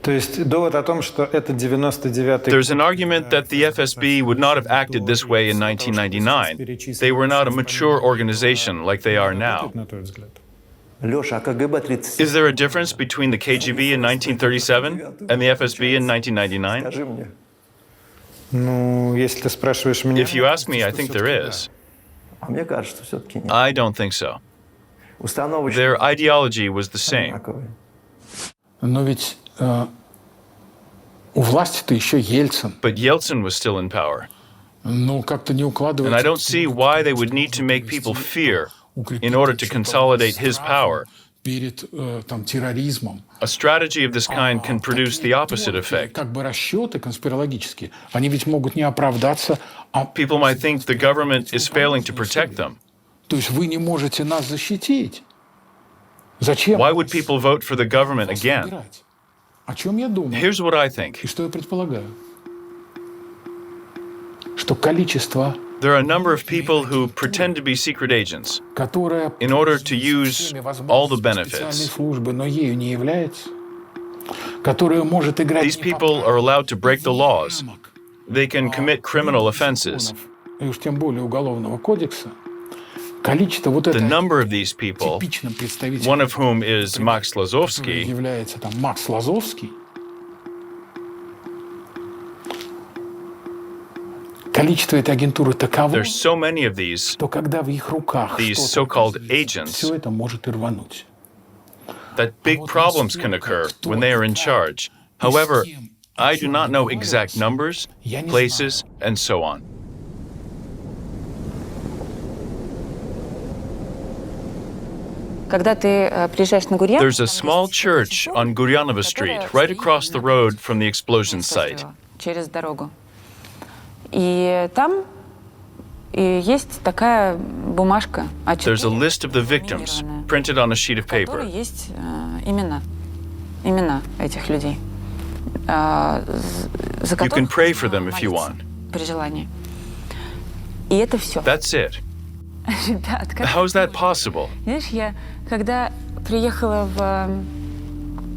Speaker 6: То есть довод о том, что это 99-й
Speaker 1: There's an argument that the FSB would not have acted this way in 1999. They were not a mature organization like they are now.
Speaker 6: на твой взгляд.
Speaker 8: Леша, а КГБ 30...
Speaker 1: Is there a difference between the KGB in 1937 and the FSB in 1999?
Speaker 8: Скажи мне.
Speaker 6: Ну, если ты спрашиваешь меня...
Speaker 1: If you ask me, I think there is.
Speaker 8: А мне кажется, все-таки нет.
Speaker 1: I don't think so.
Speaker 8: Установочные
Speaker 1: Their ideology was the same.
Speaker 8: одинаковые.
Speaker 6: Но ведь у власти-то еще Ельцин.
Speaker 1: But Yeltsin was still in power.
Speaker 6: Ну, как-то не укладывается.
Speaker 1: And I don't see why they would need to make people fear in order to consolidate his power.
Speaker 6: Перед там терроризмом.
Speaker 1: A strategy of this kind can produce the opposite effect.
Speaker 6: Как бы расчеты конспирологические, они ведь могут не оправдаться.
Speaker 1: People might think the government is failing to protect them.
Speaker 6: То есть вы не можете нас защитить. Зачем?
Speaker 1: Why would people vote for the government
Speaker 6: вас
Speaker 1: again?
Speaker 6: выбирать? О чем я думаю?
Speaker 1: Here's what I think.
Speaker 6: И что я предполагаю? Что количество,
Speaker 1: There are a number of people who pretend to be secret agents
Speaker 6: которое
Speaker 1: in order to use all the benefits.
Speaker 6: специальной службы, но ею не является, которое может играть
Speaker 1: These people are allowed to break the laws. They can commit criminal offenses.
Speaker 6: и уж тем более уголовного кодекса. Количество вот
Speaker 1: The
Speaker 6: этого
Speaker 1: number of these people,
Speaker 6: типичным представителем,
Speaker 1: one of whom is Max
Speaker 6: который
Speaker 1: Lazovsky,
Speaker 6: является там Макс Лазовский, количество этой агентуры таково,
Speaker 1: there's so many of these
Speaker 6: что когда в их руках
Speaker 1: these
Speaker 6: что-то
Speaker 1: so-called
Speaker 6: оказывается,
Speaker 1: agents,
Speaker 6: все это может и рвануть.
Speaker 1: that big problems can occur when they are in charge. However, I do not know exact numbers, places, and so on.
Speaker 9: Когда ты приезжаешь на Гурьян,
Speaker 1: There's a small church on Guryanova Street, right across the road from the explosion site.
Speaker 9: через дорогу. И там есть такая бумажка А4,
Speaker 1: There's a list of the victims printed on a sheet of
Speaker 9: в которой
Speaker 1: paper.
Speaker 9: есть имена этих людей, за
Speaker 1: You can
Speaker 9: которых
Speaker 1: pray for them
Speaker 9: можно
Speaker 1: if you
Speaker 9: молиться
Speaker 1: want.
Speaker 9: при желании. И это все.
Speaker 1: That's it.
Speaker 9: Ребят, как
Speaker 1: How is that possible?
Speaker 9: знаешь, я когда приехала в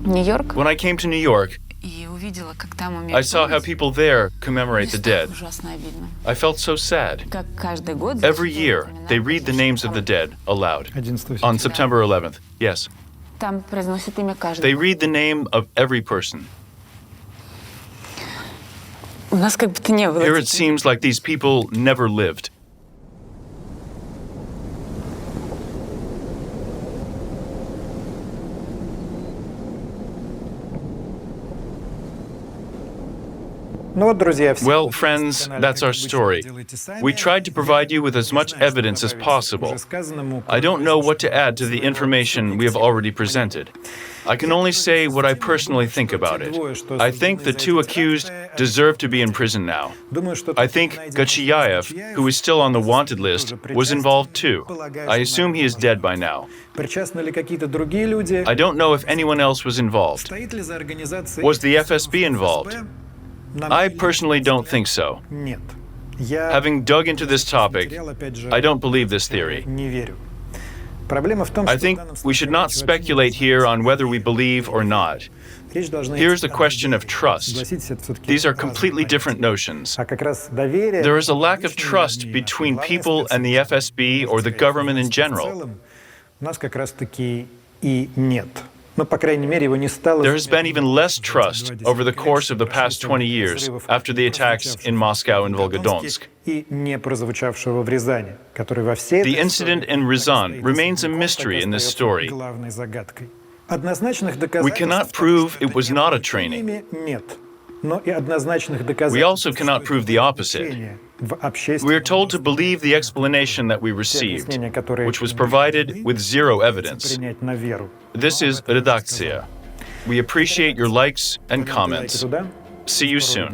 Speaker 9: Нью-Йорк
Speaker 1: When I came to New York,
Speaker 9: и увидела, как там
Speaker 1: I
Speaker 9: умеют
Speaker 1: saw how people there commemorate the dead.
Speaker 9: ужасно обидно.
Speaker 1: I felt so sad.
Speaker 9: Как каждый год
Speaker 1: Every year, they read the names of the dead aloud. On September 11th, yes.
Speaker 9: там произносят имя каждого.
Speaker 1: They read the name of every person.
Speaker 9: У нас как будто не было.
Speaker 1: Here it seems like these people never lived.
Speaker 8: Ну вот, друзья, все.
Speaker 1: Well, friends, that's our story. We tried to provide you with as much evidence as possible. I don't know what to add to the information we have already presented. I can only say what I personally think about it. I think the two accused deserve to be in prison now. I think Kashirskoye, who is still on the wanted list, was involved too. I assume he is dead by now.
Speaker 8: Причастны ли какие-то другие люди?
Speaker 1: I don't know if anyone else was involved.
Speaker 8: Стоит ли за организацией?
Speaker 1: Was the FSB involved? I personally don't think so.
Speaker 8: Нет. Я
Speaker 1: Having dug into this topic,
Speaker 8: опять же,
Speaker 1: I don't believe this theory.
Speaker 8: не верю. Проблема в том,
Speaker 1: I
Speaker 8: что
Speaker 1: think we should not speculate here on whether we believe or not.
Speaker 8: речь должна
Speaker 1: Here's
Speaker 8: идти
Speaker 1: the
Speaker 8: о
Speaker 1: question of
Speaker 8: доверии.
Speaker 1: trust.
Speaker 8: Согласитесь, это всё-таки
Speaker 1: These are
Speaker 8: разные
Speaker 1: completely
Speaker 8: понятия.
Speaker 1: different notions.
Speaker 8: А как раз доверие.
Speaker 1: There is a lack of
Speaker 8: лишнее
Speaker 1: trust
Speaker 8: важнее.
Speaker 1: between
Speaker 8: Главная
Speaker 1: people and the FSB or the government in
Speaker 8: В
Speaker 1: general.
Speaker 8: целом, у нас как раз-таки и нет. Ну, по крайней мере, его не стало.
Speaker 1: There has been even less trust over the course of the past 20 years after the attacks in Moscow and Volgodonsk.
Speaker 8: И не прозвучавшего в Рязани, который во всей
Speaker 1: The
Speaker 8: этой
Speaker 1: incident
Speaker 8: истории
Speaker 1: in Ryazan
Speaker 8: остается
Speaker 1: remains a
Speaker 8: глубоко
Speaker 1: mystery in this
Speaker 8: остается
Speaker 1: story.
Speaker 8: главной загадкой. Однозначных
Speaker 1: We
Speaker 8: доказательств
Speaker 1: cannot prove it was not a training.
Speaker 8: нет. Но и однозначных
Speaker 1: We
Speaker 8: доказательств
Speaker 1: also cannot prove the opposite.
Speaker 8: в общественном
Speaker 1: We are told to believe the explanation that we received,
Speaker 8: объяснения, которые
Speaker 1: which was provided with zero evidence.
Speaker 8: принять на веру.
Speaker 1: This is Redakция. We appreciate your likes and
Speaker 8: Комментарии
Speaker 1: comments.
Speaker 8: туда.
Speaker 1: See you soon.